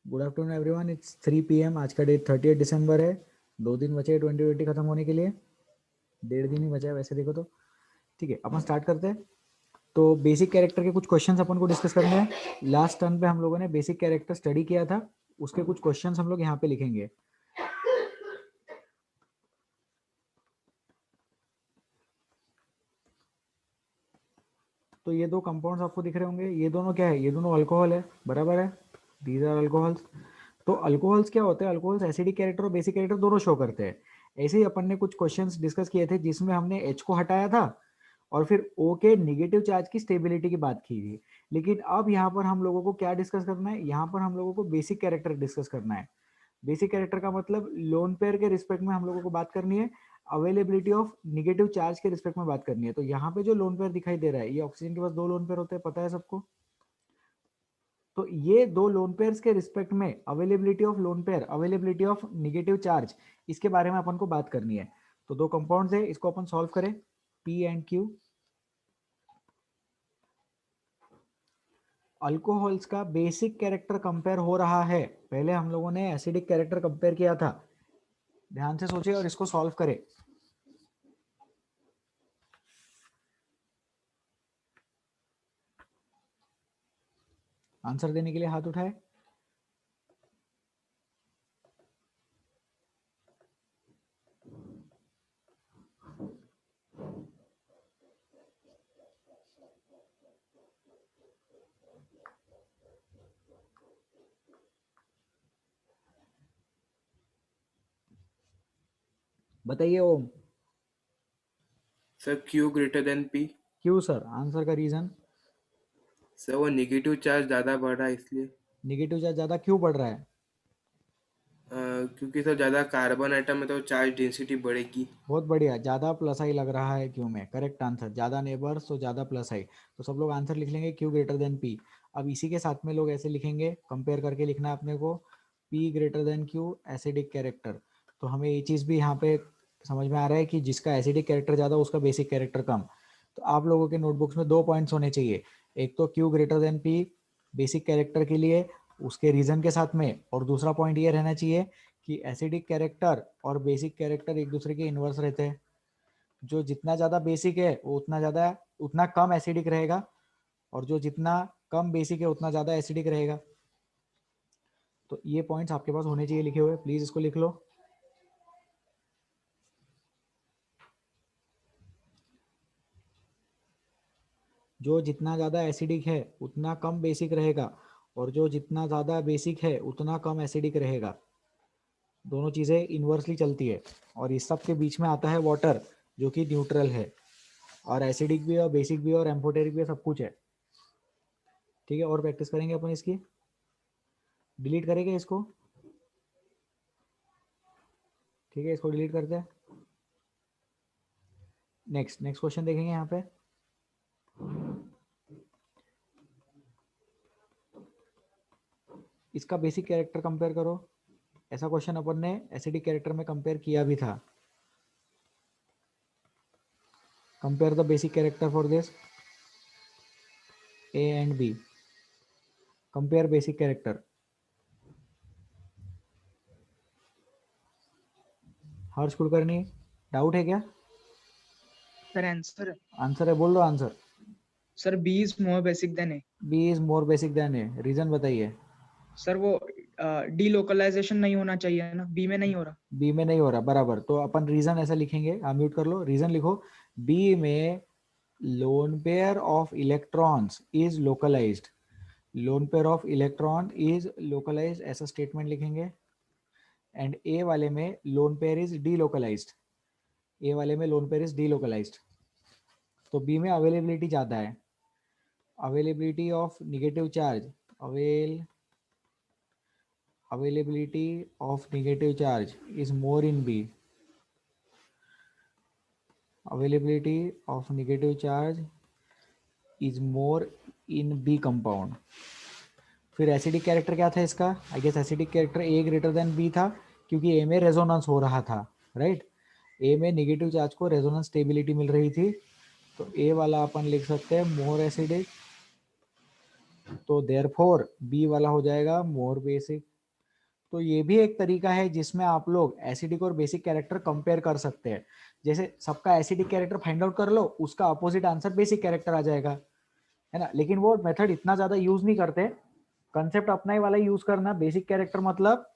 Good afternoon everyone, it's 3 PM। आज का date 30 दिसंबर है। 2 दिन बचे 2020 खत्म होने के लिए। 1.5 दिन ही बचा है वैसे देखो तो। ठीक है, अपन स्टार्ट करते हैं। तो बेसिक कैरेक्टर के कुछ क्वेश्चंस अपन को डिस्कस करने हैं। लास्ट टर्न पे हम लोगों ने बेसिक कैरेक्टर स्टडी किया था, उसके कुछ क्वेश्चंस हम लोग यहाँ पे लिखेंगे। तो ये दो कंपाउंड्स आपको दिख रहे होंगे, ये दोनों क्या है? ये दोनों अल्कोहल है, बराबर है। These are alcohols. तो अल्कोहल्स क्या होते हैं? अल्कोहल्स एसिडिक कैरेक्टर और बेसिक कैरेक्टर दोनों शो करते हैं। ऐसे ही अपन ने कुछ क्वेश्चंस डिस्कस किए थे जिसमें हमने H को हटाया था और फिर O के निगेटिव चार्ज की स्टेबिलिटी की बात की थी। लेकिन अब यहाँ पर हम लोगों को क्या डिस्कस करना है? यहाँ पर हम लोगों को बेसिक कैरेक्टर डिस्कस करना है। बेसिक कैरेक्टर का मतलब लोन पेयर के रिस्पेक्ट में हम लोगों को बात करनी है, अवेलेबिलिटी ऑफ निगेटिव चार्ज के रिस्पेक्ट में बात करनी है। तो यहाँ पे जो लोन पेयर दिखाई दे रहा है, ये ऑक्सीजन के पास 2 लोन पेयर होते हैं, पता है सबको। तो ये 2 लोन पेयर्स के रिस्पेक्ट में availability of lone pair, availability of negative charge, इसके बारे में अपन को बात करनी है। तो 2 कंपाउंड्स है, इसको अपन सॉल्व करें। P and Q। अल्कोहल्स का बेसिक कैरेक्टर कंपेयर हो रहा है। पहले हम लोगों ने एसिडिक कैरेक्टर कंपेयर किया था। ध्यान से सोचिए और इसको सॉल्व करें। आंसर देने के लिए हाथ उठाए। बताइए Om. Sir Q greater than P। क्यों सर? आंसर का रीजन? सर वो निगेटिव चार्ज ज़्यादा बढ़ रहा है इसलिए। निगेटिव चार्ज ज्यादा क्यों बढ़ रहा है? क्योंकि सर ज़्यादा कार्बन आइटम है तो चार्ज डेंसिटी बढ़ेगी। बहुत बढ़िया, ज्यादा प्लस आई लग रहा है क्यों में। करेक्ट आंसर, ज्यादा नेबर्स तो ज्यादा प्लस आई। तो सब लोग आंसर लिख लेंगे क्यू ग्रेटर देन पी। अब इसी के साथ में लोग ऐसे लिखेंगे, कंपेयर करके लिखना है अपने को। P greater than Q acidic character. तो हमें ये चीज भी यहाँ पे समझ में आ रहा है कि जिसका एसिडिक कैरेक्टर ज्यादा उसका बेसिक कैरेक्टर कम। तो आप लोगों के नोटबुक्स में 2 पॉइंट्स होने चाहिए। एक तो Q greater than P basic character के लिए, उसके रीजन के साथ में। और दूसरा पॉइंट ये रहना चाहिए कि एसिडिक कैरेक्टर और बेसिक कैरेक्टर एक दूसरे के इन्वर्स रहते हैं। जो जितना ज्यादा बेसिक है वो उतना कम एसिडिक रहेगा, और जो जितना कम बेसिक है उतना ज्यादा एसिडिक रहेगा। तो ये पॉइंट्स आपके पास होने चाहिए लिखे हुए, प्लीज इसको लिख लो। जो जितना ज्यादा एसिडिक है उतना कम बेसिक रहेगा, और जो जितना ज्यादा बेसिक है उतना कम एसिडिक रहेगा। दोनों चीजें इन्वर्सली चलती है। और इस सब के बीच में आता है वाटर, जो कि न्यूट्रल है। और एसिडिक भी और बेसिक भी और एम्फोटेरिक भी सब कुछ है। ठीक है, और प्रैक्टिस करेंगे अपन इसकी। डिलीट करेंगे इसको। ठीक है, इसको डिलीट करते हैं। नेक्स्ट नेक्स्ट क्वेश्चन देखेंगे यहाँ पे। इसका बेसिक कैरेक्टर कंपेयर करो। ऐसा क्वेश्चन अपन ने एसिडिक कैरेक्टर में कंपेयर किया भी था। Compare the basic character for this A and B. Compare basic character. Harsh Kulkarni, doubt है क्या? सर आंसर आंसर है, बोल दो answer. Sir B is more basic than A. B is more basic than A, reason बताइए। Sir वो delocalisation नहीं होना चाहिए ना, बी में नहीं हो रहा। बी में नहीं हो रहा, बराबर। तो अपन रीजन ऐसा लिखेंगे, म्यूट कर लो, रीजन लिखो। बी में lone pair of electrons is localised. Lone pair of electron is localised, ऐसा स्टेटमेंट लिखेंगे। एंड ए वाले में lone pair is delocalised. A वाले में लोन पेयर इज डीलोकलाइज्ड। तो बी में अवेलेबिलिटी ज्यादा है। Availability of negative charge, availability of negative charge is more in B. Availability of negative charge is more in B compound. फिर acidic character क्या था इसका? I guess acidic character A greater than B था, क्योंकि ए में resonance हो रहा था, राइट। ए में नेगेटिव चार्ज को रेजोनेंस स्टेबिलिटी मिल रही थी। तो ए वाला अपन लिख सकते हैं मोर एसिडिक। तो देयरफॉर बी वाला हो जाएगा मोर बेसिक। तो ये भी एक तरीका है जिसमें आप लोग एसिडिक और बेसिक कैरेक्टर कंपेयर कर सकते हैं। जैसे सबका एसिडिक कैरेक्टर फाइंड आउट कर लो, उसका अपोजिट आंसर बेसिक कैरेक्टर आ जाएगा, है ना। लेकिन वो मेथड इतना ज्यादा यूज नहीं करते, कंसेप्ट अपना ही वाला यूज करना। बेसिक कैरेक्टर मतलब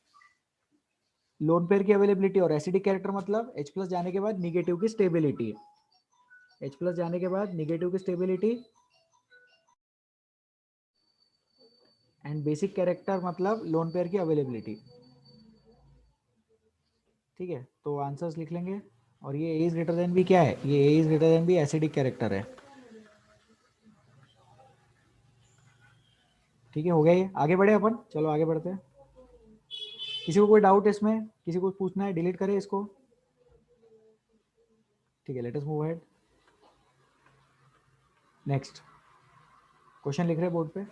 लोन पेयर की अवेलेबिलिटी, और एसिडिक कैरेक्टर मतलब H प्लस जाने के बाद निगेटिव की स्टेबिलिटी। H प्लस जाने के बाद निगेटिव की स्टेबिलिटी, एंड बेसिक कैरेक्टर मतलब लोन पेयर की अवेलेबिलिटी। ठीक है, तो आंसर्स लिख लेंगे। और ये A is greater than B क्या है, ये A is greater than B acidic character है। ठीक है, हो गया ये। आगे बढ़े अपन, चलो आगे बढ़ते हैं। किसी को कोई डाउट इसमें, किसी को पूछना है, डिलीट करें इसको। ठीक है, let us move ahead. Next question लिख रहे हैं बोर्ड पे।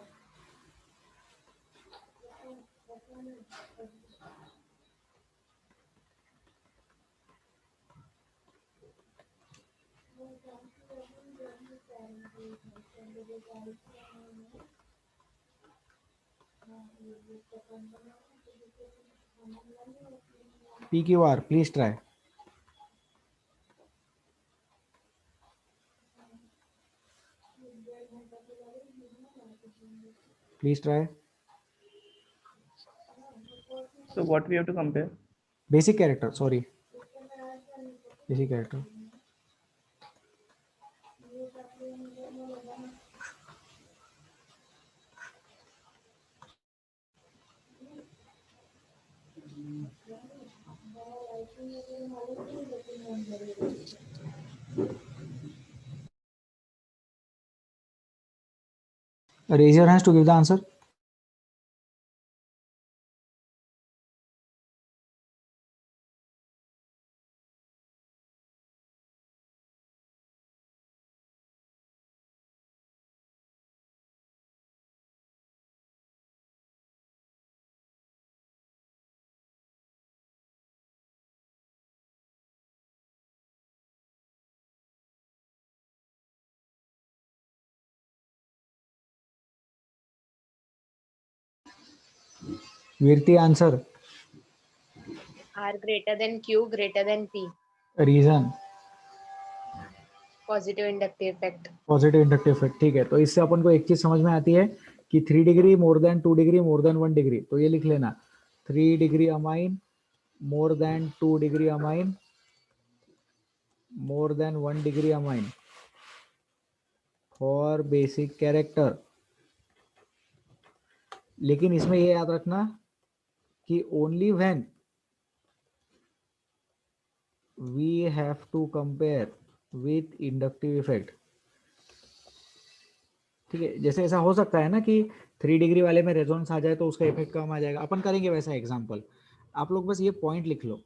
PQR, please try. Please try. So what we have to compare? Basic character, sorry. Basic character. Raise your hands to give the answer. Virti, answer. R greater than Q greater than P. Reason. Positive inductive effect. Positive inductive effect. ठीक है, तो इससे अपन को एक चीज समझ में आती है कि 3 degree more than 2 degree more than 1 degree. तो ये लिख लेना, 3 degree amine more than 2 degree amine more than 1 degree amine for basic character. लेकिन इसमें ये याद रखना कि only when we have to compare with inductive effect. ठीक है, जैसे ऐसा हो सकता है ना कि 3 डिग्री वाले में रेजोनेंस आ जाए तो उसका इफेक्ट कम आ जाएगा, अपन करेंगे वैसा एग्जांपल। आप लोग बस ये पॉइंट लिख लो,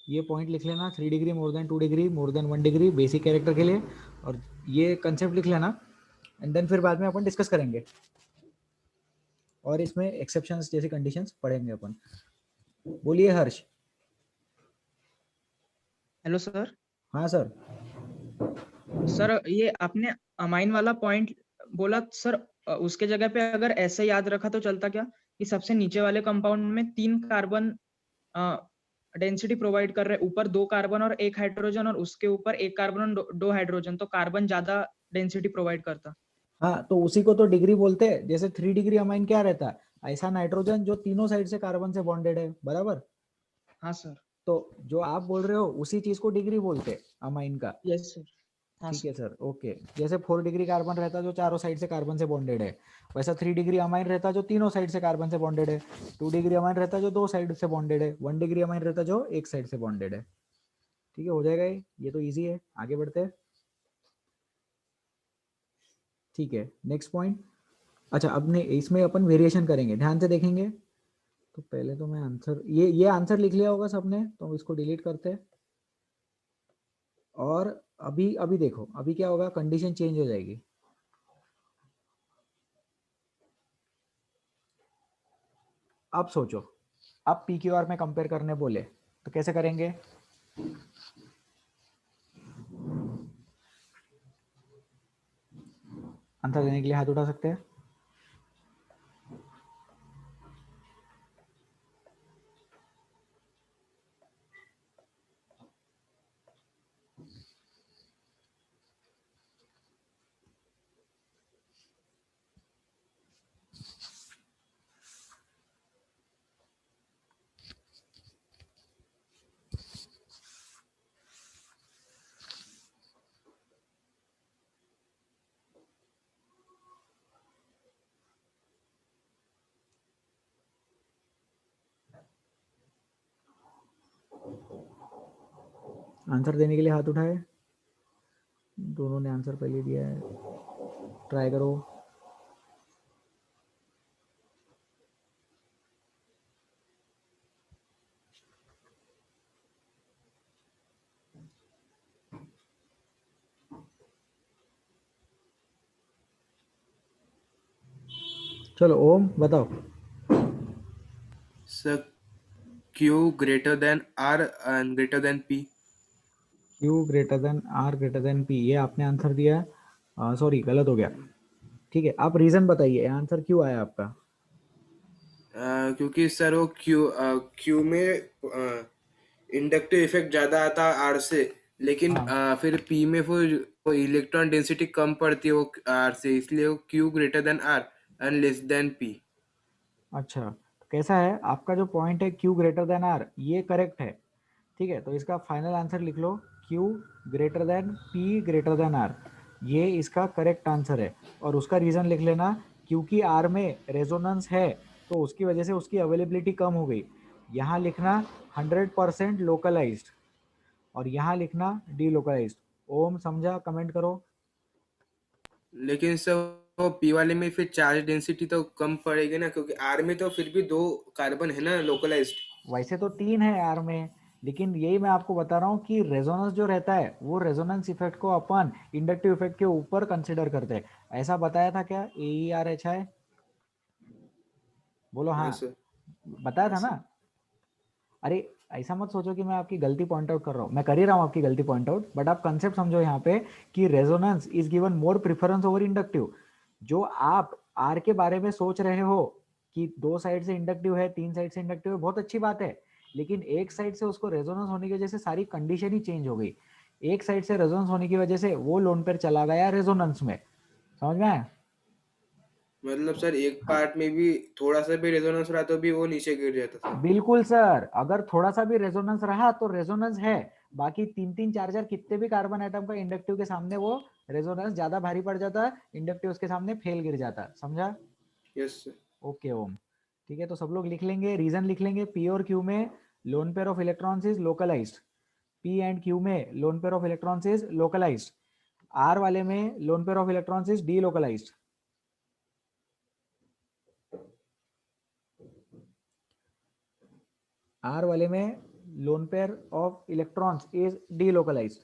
ये पॉइंट लिख लेना, 3 degree more than 2 degree more than 1 degree basic character के लिए, और ये कंसेप्ट लिख लेना। एंड देन फिर बाद में अपन डिस्कस करेंगे और इसमें एक्सेप्शंस जैसी कंडीशंस पढ़ेंगे अपन। बोलिए हर्ष। Hello sir. हाँ सर। सर ये आपने अमाइन वाला पॉइंट बोला सर, उसके जगह पे अगर ऐसे याद रखा तो चलता क्या कि सबसे नीचे वाले कंपाउंड में 3 कार्बन डेंसिटी प्रोवाइड कर रहे हैं, ऊपर 2 कार्बन और 1 हाइड्रोजन, और उसके ऊपर 1 कार्बन और 2 हाइड्रोजन, तो कार्बन ज्यादा डेंसिटी प्रोवाइड करता। हाँ, तो उसी को तो डिग्री बोलते हैं। जैसे 3 डिग्री अमाइन क्या रहता है, ऐसा नाइट्रोजन जो तीनों साइड से कार्बन से बॉन्डेड है, बराबर। हाँ सर। तो जो आप बोल रहे हो उसी चीज को डिग्री बोलते हैं अमाइन का। Yes sir. हाँ ठीक है सर। Sir, okay. जैसे 4 डिग्री कार्बन रहता है जो चारों साइड से कार्बन से बॉन्डेड है, वैसा 3 डिग्री अमाइन रहता है जो तीनों साइड से कार्बन से बॉन्डेड है। 2 डिग्री अमाइन रहता है जो 2 साइड से बॉन्डेड है। 1 डिग्री अमाइन रहता है जो एक साइड से बॉन्डेड है। ठीक है, हो जाएगा ये तो इजी है। आगे बढ़ते हैं। ठीक है, नेक्स्ट पॉइंट। अच्छा, अब ने इसमें अपन वेरिएशन करेंगे, ध्यान से देखेंगे। तो पहले तो मैं आंसर, ये आंसर लिख लिया होगा सबने, तो हम इसको डिलीट करते हैं। और अभी अभी देखो, अभी क्या होगा, कंडीशन चेंज हो जाएगी। अब सोचो, अब PQR में कंपेयर करने बोले तो कैसे करेंगे। आंसर देने के लिए हाथ उठा सकते हैं। आंसर देने के लिए हाथ उठाए। दोनों ने आंसर पहले दिया है, ट्राई करो। चलो ओम बताओ। Sir Q greater than R and greater than P. Q greater then R greater than P, ये आपने आंसर दिया है। सॉरी गलत हो गया। ठीक है, आप रीजन बताइए, आंसर क्यों आया आपका। क्योंकि सर वो Q में इंडक्टिव इफेक्ट ज्यादा आता है R से, लेकिन हाँ फिर P में वो इलेक्ट्रॉन डेंसिटी कम पड़ती है वो R से, इसलिए वो Q greater then R and less than P. अच्छा, तो कैसा है आपका जो पॉइंट है Q ग्रेटर देन R, ये करेक्ट है। ठीक है, तो इसका फाइनल आंसर लिख लो, Q greater than P greater than R, ये इसका करेक्ट आंसर है। और उसका रीज़न लिख लेना, क्योंकि R में रेजोनेंस है तो उसकी वजह से उसकी अवेलेबिलिटी कम हो गई। यहाँ लिखना 100% लोकलाइज्ड और यहाँ लिखना डीलोकलाइज्ड। ओम समझा, कमेंट करो। लेकिन सर वो P वाले में फिर चार्ज डेंसिटी तो कम पड़ेगी ना, क्योंकि R में तो फिर भी 2 कार्बन है ना लोकलाइज्ड. वैसे तो 3 है आर में, लेकिन यही मैं आपको बता रहा हूँ कि रेजोनेंस जो रहता है वो रेजोनेंस इफेक्ट को अपन इंडक्टिव इफेक्ट के ऊपर कंसिडर करते हैं। ऐसा बताया था क्या, AERHI? बोलो हाँ हाँ। सर. बताया था ना। अरे ऐसा मत सोचो कि मैं आपकी गलती पॉइंट आउट कर रहा हूँ, मैं कर ही रहा हूँ आपकी गलती पॉइंट आउट, बट आप कंसेप्ट समझो यहाँ पे कि resonance is given more preference over inductive. जो आप आर के बारे में सोच रहे हो कि 2 साइड से इंडक्टिव है, 3 साइड से इंडक्टिव है, बहुत अच्छी बात है, लेकिन एक साइड से उसको रेजोनेंस होने की वजह से सारी कंडीशन ही चेंज हो गई। एक साइड से रेजोनेंस होने की वजह से वो लोन पेयर चला गया रेजोनेंस में। समझ में आया? मतलब सर एक पार्ट में भी थोड़ा सा भी रेजोनेंस रहा तो भी वो नीचे गिर जाता था. बिल्कुल सर, अगर थोड़ा सा भी रेजोनेंस रहा तो रेजोनेंस है, बाकी 3 3 4 4 कितने भी कार्बन एटम का इंडक्टिव के सामने वो रेजोनेंस ज्यादा भारी पड़ जाता, इंडक्टिव उसके सामने फेल गिर जाता। समझा? Yes sir. ओके ओम। ठीक है, तो सब लोग लिख लेंगे, रीजन लिख लेंगे। पी और क्यू में lone pair of electrons is localized, P and Q में lone pair of electrons is localized, R वाले में lone pair of electrons is delocalized. R वाले में lone pair of electrons is delocalized.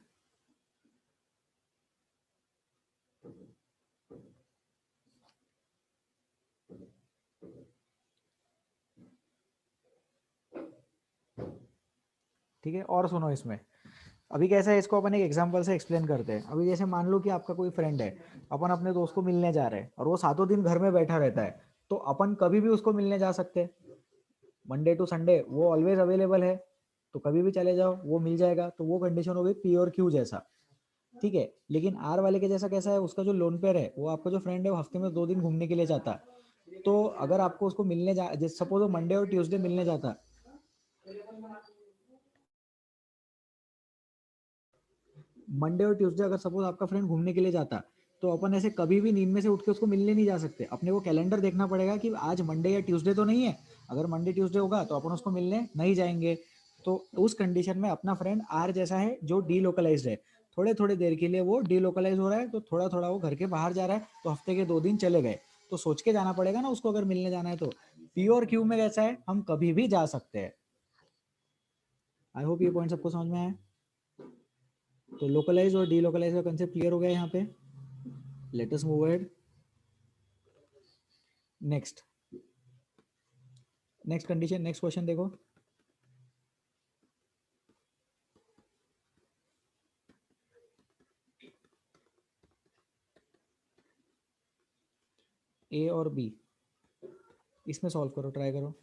ठीक है, और सुनो इसमें, अभी कैसा है, इसको अपन एक एग्जांपल से एक्सप्लेन करते हैं। अभी जैसे मान लो कि आपका कोई फ्रेंड है, अपन अपने दोस्त को मिलने जा रहे हैं और वो सातों दिन घर में बैठा रहता है, तो अपन कभी भी उसको मिलने जा सकते हैं। मंडे टू संडे वो ऑलवेज अवेलेबल है, तो कभी भी चले जाओ वो मिल जाएगा। तो वो कंडीशन हो गई पी और क्यू जैसा। ठीक है, लेकिन आर वाले के जैसा कैसा है, उसका जो लोन पेयर है, वो आपका जो फ्रेंड है वो हफ्ते में 2 दिन घूमने के लिए जाता है। तो अगर आपको उसको मिलने जा, जैसे सपोज वो मंडे और ट्यूसडे मिलने जाता, मंडे और ट्यूसडे अगर सपोज आपका फ्रेंड घूमने के लिए जाता, तो अपन ऐसे कभी भी नींद में से उठ के उसको मिलने नहीं जा सकते। अपने को कैलेंडर देखना पड़ेगा कि आज मंडे या ट्यूसडे तो नहीं है। अगर मंडे ट्यूसडे होगा तो अपन उसको मिलने नहीं जाएंगे। तो उस कंडीशन में अपना फ्रेंड आर जैसा है जो डीलोकलाइज्ड है। थोड़े थोड़े देर के लिए वो डीलोकलाइज हो रहा है, तो थोड़ा थोड़ा वो घर के बाहर जा रहा है, तो हफ्ते के 2 दिन चले गए। तो सोच के जाना पड़ेगा ना उसको, अगर मिलने जाना है तो। पी और क्यू में कैसा है, हम कभी भी जा सकते हैं। आई होप ये पॉइंट सबको समझ में आया। तो लोकलाइज और डीलोकलाइज का कंसेप्ट क्लियर हो गया यहाँ पे। Let us move ahead. Next, next condition, next question देखो। ए और बी, इसमें सॉल्व करो, ट्राई करो।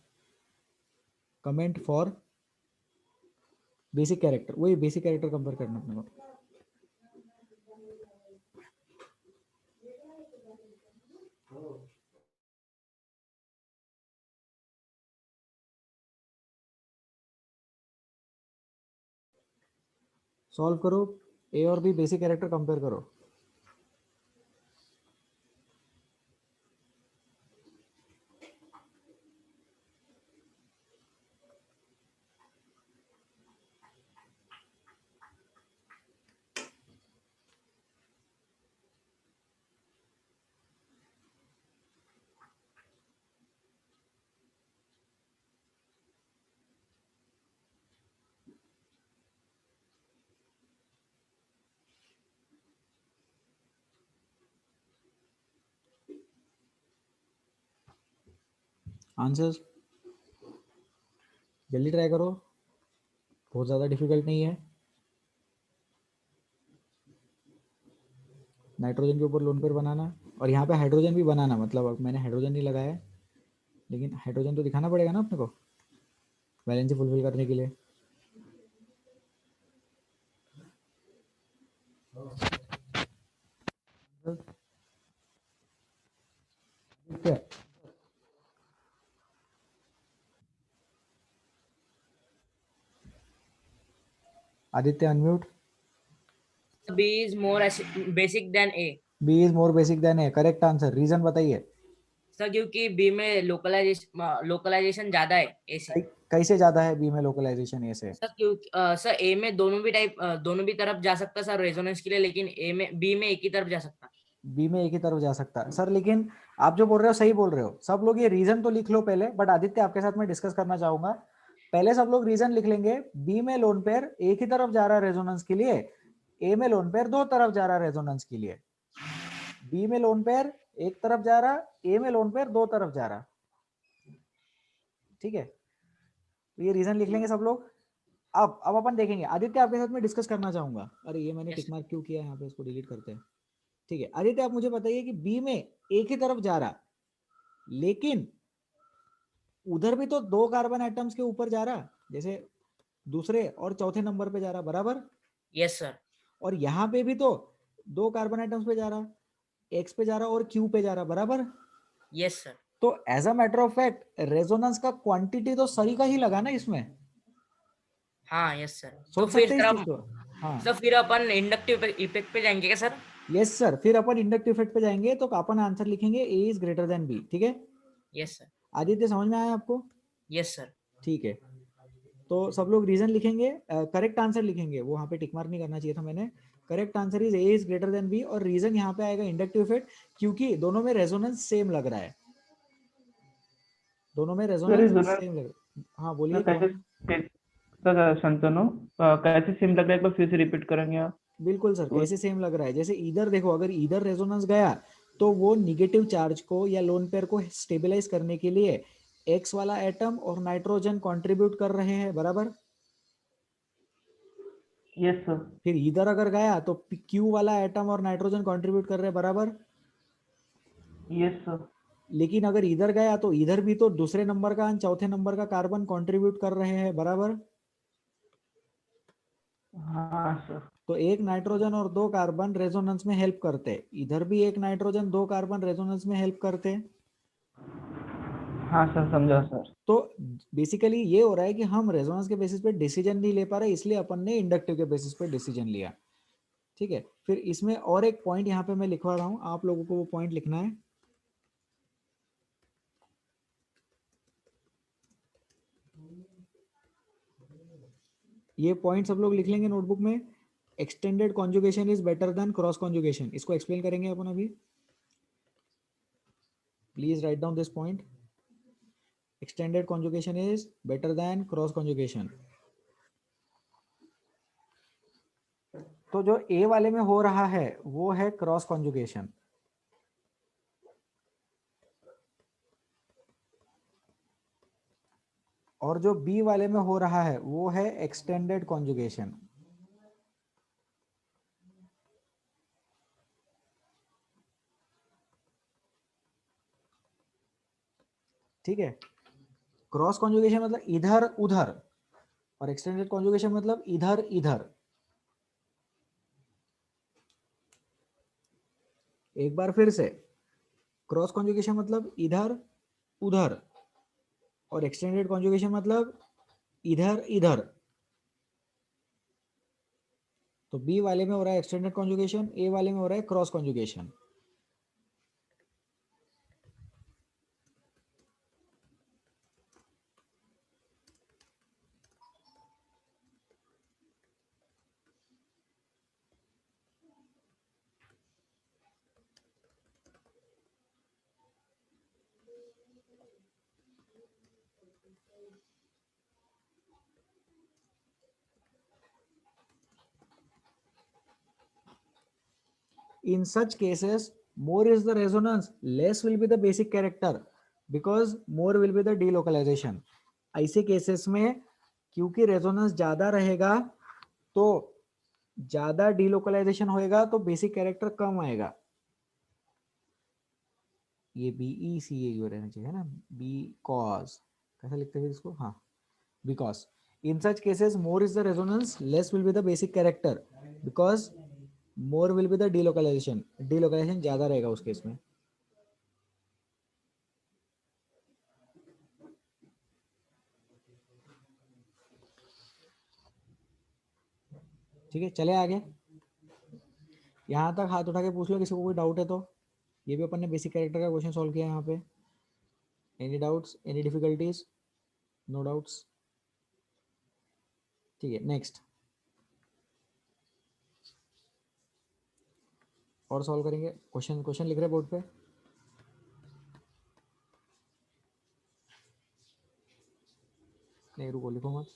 कमेंट फॉर बेसिक कैरेक्टर, वही बेसिक कैरेक्टर कंपेयर करना अपने को। सॉल्व करो, ए और बी बेसिक कैरेक्टर कंपेयर करो। आंसर्स जल्दी ट्राई करो, बहुत ज़्यादा डिफिकल्ट नहीं है। नाइट्रोजन के ऊपर लोन पेयर बनाना और यहाँ पे हाइड्रोजन भी बनाना, मतलब अब मैंने हाइड्रोजन नहीं लगाया है, लेकिन हाइड्रोजन तो दिखाना पड़ेगा ना अपने को वैलेंसी फुलफिल करने के लिए। Aditya unmute. B is more basic than A. B is more basic than A, correct answer. Reason बताइए सर क्योंकि B में लोकलाइजेशन ज्यादा है A से। कैसे ज्यादा है बी में लोकलाइजेशन ए से? सर क्योंकि सर A में दोनों भी तरफ जा सकता है सर रेजोनेंस के लिए, लेकिन B में एक ही तरफ जा सकता। बी में एक ही तरफ जा सकता है सर, लेकिन आप जो बोल रहे हो सही बोल रहे हो। सब लोग ये रीजन तो लिख लो पहले, बट आदित्य आपके साथ मैं डिस्कस करना चाहूंगा। पहले सब लोग रीजन लिख लेंगे। बी में लोन पेयर एक ही तरफ जा रहा है रेजोनेंस के लिए, ए में लोन पेयर दो तरफ जा रहा है रेजोनेंस के लिए। बी में लोन पेयर एक तरफ जा रहा, ए में लोन पेयर दो तरफ जा रहा। ठीक है, तो ये रीजन लिख लेंगे सब लोग। अब अपन देखेंगे। आदित्य आपके साथ में डिस्कस करना चाहूंगा। अरे ये मैंने Yes, टिक मार्क क्यों किया यहाँ पे, इसको डिलीट करते हैं। ठीक है आदित्य, आप मुझे बताइए कि बी में एक ही तरफ जा रहा, लेकिन उधर भी तो दो कार्बन एटम्स के ऊपर जा रहा, जैसे दूसरे और चौथे नंबर पे जा रहा, बराबर? Yes sir. और यहाँ पे भी तो दो कार्बन एटम्स पे जा रहा, एक्स पे जा रहा और क्यू पे जा रहा, बराबर? Yes sir. तो as a matter of fact resonance का क्वांटिटी तो सही का ही लगा ना इसमें। हाँ यस सर। तो सोच फिर सकते हैं सर इस चीज को। हाँ सर फिर अपन इंडक्टिव इफेक्ट पे जाएंगे क्या सर? यस सर, फिर अपन इंडक्टिव इफेक्ट पे जाएंगे, तो अपन आंसर लिखेंगे ए इज ग्रेटर देन बी। ठीक है यस सर। आदित्य, समझ में आया आपको? Yes sir. ठीक है, तो सब लोग रीजन लिखेंगे, करेक्ट आंसर लिखेंगे। वो वहां पे टिक मार्क नहीं करना चाहिए था मैंने। Correct answer is A is greater than B, और रीजन यहाँ पे आएगा इंडक्टिव इफेक्ट, क्योंकि दोनों में रेजोनेंस सेम लग रहा है। दोनों में रेजोनेंस सेम लग रहा है। हाँ बोलिए कैसे कौन? सर शांतनु, कैसे सिम लग रहा है, एक बार फिर से रिपीट करेंगे आप? बिल्कुल सर, कैसे सेम लग रहा है? जैसे इधर देखो, अगर इधर रेजोनेंस गया तो वो निगेटिव चार्ज को या लोन पेयर को स्टेबलाइज करने के लिए एक्स वाला एटम और नाइट्रोजन कंट्रीब्यूट कर रहे हैं, बराबर? Yes sir. फिर इधर अगर गया तो क्यू वाला एटम और नाइट्रोजन कंट्रीब्यूट कर रहे हैं, बराबर? Yes sir. लेकिन अगर इधर गया तो इधर भी तो दूसरे नंबर का और चौथे नंबर का कार्बन कंट्रीब्यूट कर रहे हैं, बराबर? हाँ सर। तो एक नाइट्रोजन और दो कार्बन रेजोनेंस में हेल्प करते, इधर भी एक नाइट्रोजन दो कार्बन रेजोनेंस में हेल्प करते। हाँ सर, समझा सर। तो बेसिकली ये हो रहा है कि हम रेजोनेंस के बेसिस पे डिसीजन नहीं ले पा रहे, इसलिए अपन ने इंडक्टिव के बेसिस पे डिसीजन लिया। ठीक है, फिर इसमें और एक पॉइंट यहाँ पे मैं लिखवा रहा हूँ, आप लोगों को वो पॉइंट लिखना है। ये पॉइंट सब लोग लिख लेंगे नोटबुक में। Extended conjugation is better than cross conjugation, इसको एक्सप्लेन करेंगे अपन अभी। Please write down this point. Extended conjugation is better than cross conjugation. तो जो ए वाले में हो रहा है वो है क्रॉस कॉन्जुगेशन, और जो बी वाले में हो रहा है वो है एक्सटेंडेड कॉन्जुगेशन। ठीक है, क्रॉस कॉन्जुगेशन मतलब इधर उधर, और एक्सटेंडेड कॉन्जुगेशन मतलब इधर इधर। एक बार फिर से, क्रॉस कॉन्जुगेशन मतलब इधर उधर, और एक्सटेंडेड कॉन्जुगेशन मतलब इधर इधर। तो बी वाले में हो रहा है एक्सटेंडेड कॉन्जुगेशन, ए वाले में हो रहा है cross conjugation. In such cases, more is the resonance, less will be the basic character. Because more will be the delocalisation. ऐसे केसेस में क्योंकि रेजोनेंस ज्यादा रहेगा तो ज्यादा डीलोकलाइजेशन होएगा तो बेसिक कैरेक्टर कम आएगा। ये बीई सी ए रहना चाहिए ना, बी कॉज, कैसा लिखते हैं इसको, हाँ because in such cases more is the resonance less will be the basic character because more will be the delocalisation, delocalisation ज्यादा रहेगा उस केस में। ठीक है, चले आगे। यहाँ तक हाथ उठा के पूछ लो किसी को कोई डाउट है तो। ये भी अपन ने बेसिक कैरेक्टर का क्वेश्चन सॉल्व किया यहाँ पे। Any doubts, any difficulties? No doubts? ठीक है, नेक्स्ट और सॉल्व करेंगे। क्वेश्चन क्वेश्चन लिख रहे बोर्ड पे। नहीं रुको, लिखो मत।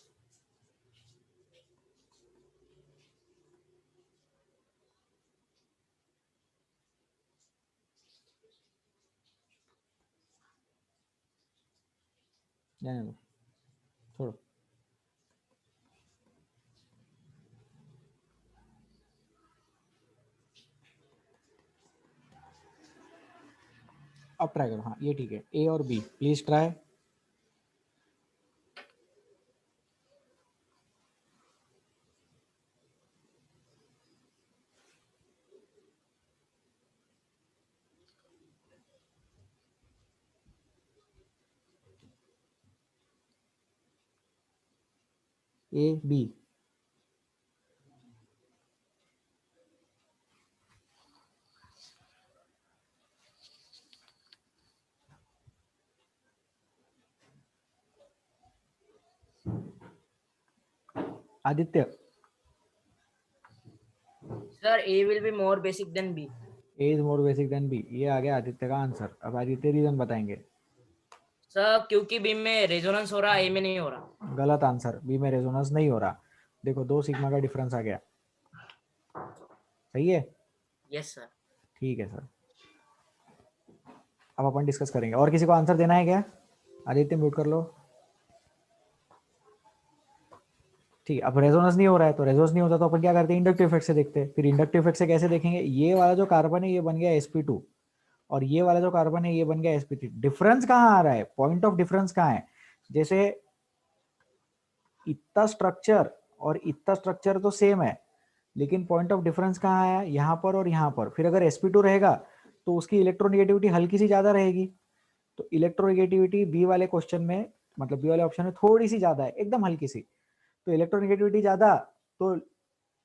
जाने दो, छोड़ो। अब ट्राई करो, हाँ ये ठीक है। ए और B please try. A B, Aditya. Sir A will be more basic than B. A is more basic than B, ये आ गया आदित्य का आंसर। अब आदित्य रीजन बताएंगे। सर क्योंकि बी में रेजोनेंस हो रहा है, ए में नहीं हो रहा। गलत आंसर, बी में रेजोनेंस नहीं हो रहा। देखो 2 सिग्मा का डिफरेंस आ गया। सही है, यस सर। ठीक है सर। अब अपन डिस्कस करेंगे। और किसी को आंसर देना है क्या? आदित्य म्यूट कर लो। ठीक है, अब रेजोनेंस नहीं हो रहा है तो रेजोनेंस नहीं होता तो अपन क्या करते हैं, इंडक्टिव इफेक्ट से देखते हैं। फिर इंडक्टिव इफेक्ट से कैसे देखेंगे, ये वाला जो कार्बन है ये बन गया sp2 और ये वाला जो कार्बन है ये बन गया sp3। डिफरेंस कहाँ आ रहा है, पॉइंट ऑफ डिफरेंस कहाँ है? जैसे इतना स्ट्रक्चर और इतना स्ट्रक्चर तो सेम है लेकिन पॉइंट ऑफ डिफरेंस कहाँ है, यहाँ पर और यहाँ पर। फिर अगर sp2 रहेगा तो उसकी इलेक्ट्रोनेगेटिविटी हल्की सी ज्यादा रहेगी। तो इलेक्ट्रोनेगेटिविटी बी वाले क्वेश्चन में, मतलब बी वाले ऑप्शन में थोड़ी सी ज्यादा है, एकदम हल्की सी। तो इलेक्ट्रोनेगेटिविटी ज्यादा तो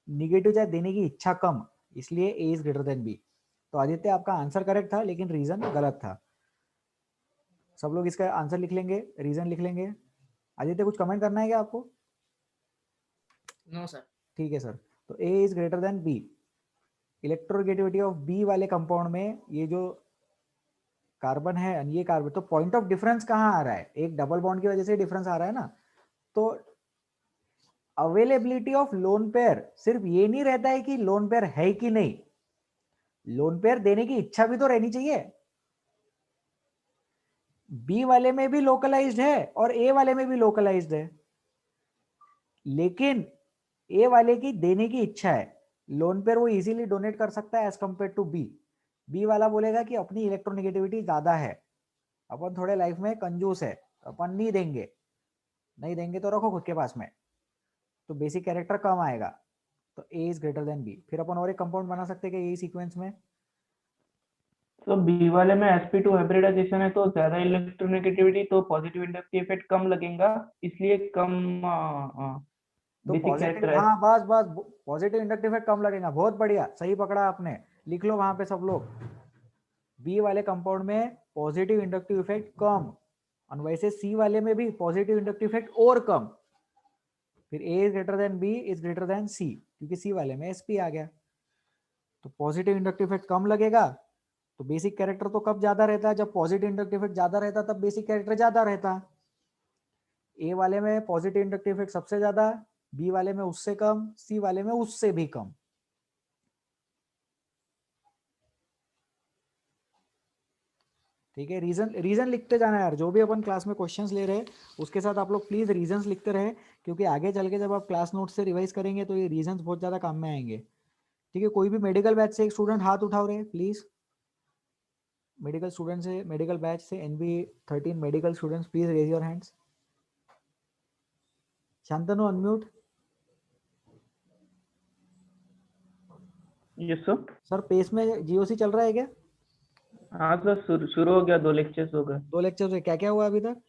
निगेटिव चार्ज देने की इच्छा कम, इसलिए ए इज ग्रेटर देन बी। तो आदित्य आपका आंसर करेक्ट था लेकिन रीजन गलत था। सब लोग इसका आंसर लिख लेंगे, रीजन लिख लेंगे। आदित्य कुछ कमेंट करना है क्या आपको? No sir. ठीक है सर। तो A is greater than B. Electronegativity of B वाले कंपाउंड में ये जो कार्बन है ये कार्बन, तो पॉइंट ऑफ डिफरेंस कहाँ आ रहा है, एक डबल बॉन्ड की वजह से डिफरेंस आ रहा है ना। तो अवेलेबिलिटी ऑफ लोन पेयर सिर्फ ये नहीं रहता है कि लोन पेयर है कि नहीं, लोन पेयर देने की इच्छा भी तो रहनी चाहिए। बी वाले में भी लोकलाइज्ड है और ए वाले में भी लोकलाइज्ड है, लेकिन ए वाले की देने की इच्छा है, लोन पेयर वो इजीली डोनेट कर सकता है as compare to B. B वाला बोलेगा कि अपनी इलेक्ट्रोनेगेटिविटी ज्यादा है, अपन थोड़े लाइफ में कंजूस है, अपन नहीं देंगे, नहीं देंगे तो रखो खुद के पास में, तो बेसिक कैरेक्टर कम आएगा। तो A is greater than B. फिर अपन और एक कंपाउंड बना सकते हैं कि यही सीक्वेंस में। तो बी वाले में sp2 हाइब्रिडाइजेशन है तो ज्यादा इलेक्ट्रोनेगेटिविटी, तो पॉजिटिव इंडक्टिव इफेक्ट कम लगेगा, इसलिए कम तो बेसिक पॉजिटिव, कैरेक्टर है। हाँ बस बस, पॉजिटिव इंडक्टिव इफेक्ट कम लगेगा। बहुत बढ़िया, सही पकड़ा आपने। लिख लो वहां पे सब लोग, बी वाले कंपाउंड में पॉजिटिव इंडक्टिव इफेक्ट कम, और वैसे सी वाले में भी पॉजिटिव इंडक्टिव इफेक्ट और कम। फिर A is greater than B is greater than C, क्योंकि सी वाले में sp आ गया। तो पॉजिटिव इंडक्टिव इफेक्ट कम लगेगा तो बेसिक कैरेक्टर तो कब ज्यादा रहता है, जब पॉजिटिव इंडक्टिव इफेक्ट ज्यादा रहता तब बेसिक कैरेक्टर ज्यादा रहता। ए वाले में पॉजिटिव इंडक्टिव इफेक्ट सबसे ज्यादा, बी वाले में उससे कम, सी वाले में उससे भी कम। ठीक है, रीजन लिखते जाना यार, जो भी अपन क्लास में क्वेश्चंस ले रहे हैं उसके साथ आप लोग प्लीज रीजंस लिखते रहे, क्योंकि आगे चल के जब आप क्लास नोट से रिवाइज करेंगे तो ये रीजंस बहुत ज्यादा काम में आएंगे। ठीक है, कोई भी मेडिकल बैच से एक स्टूडेंट हाथ उठाओ रहे प्लीज, मेडिकल स्टूडेंट से, मेडिकल बैच से, NB13 medical students please raise your hands. Shantanu unmute. Yes sir. Sir पेस में GOC चल रहा है क्या? हाँ सर, शुरू हो गया, 2 लेक्चर्स हो गए। 2 लेक्चर से क्या क्या हुआ अभी तक?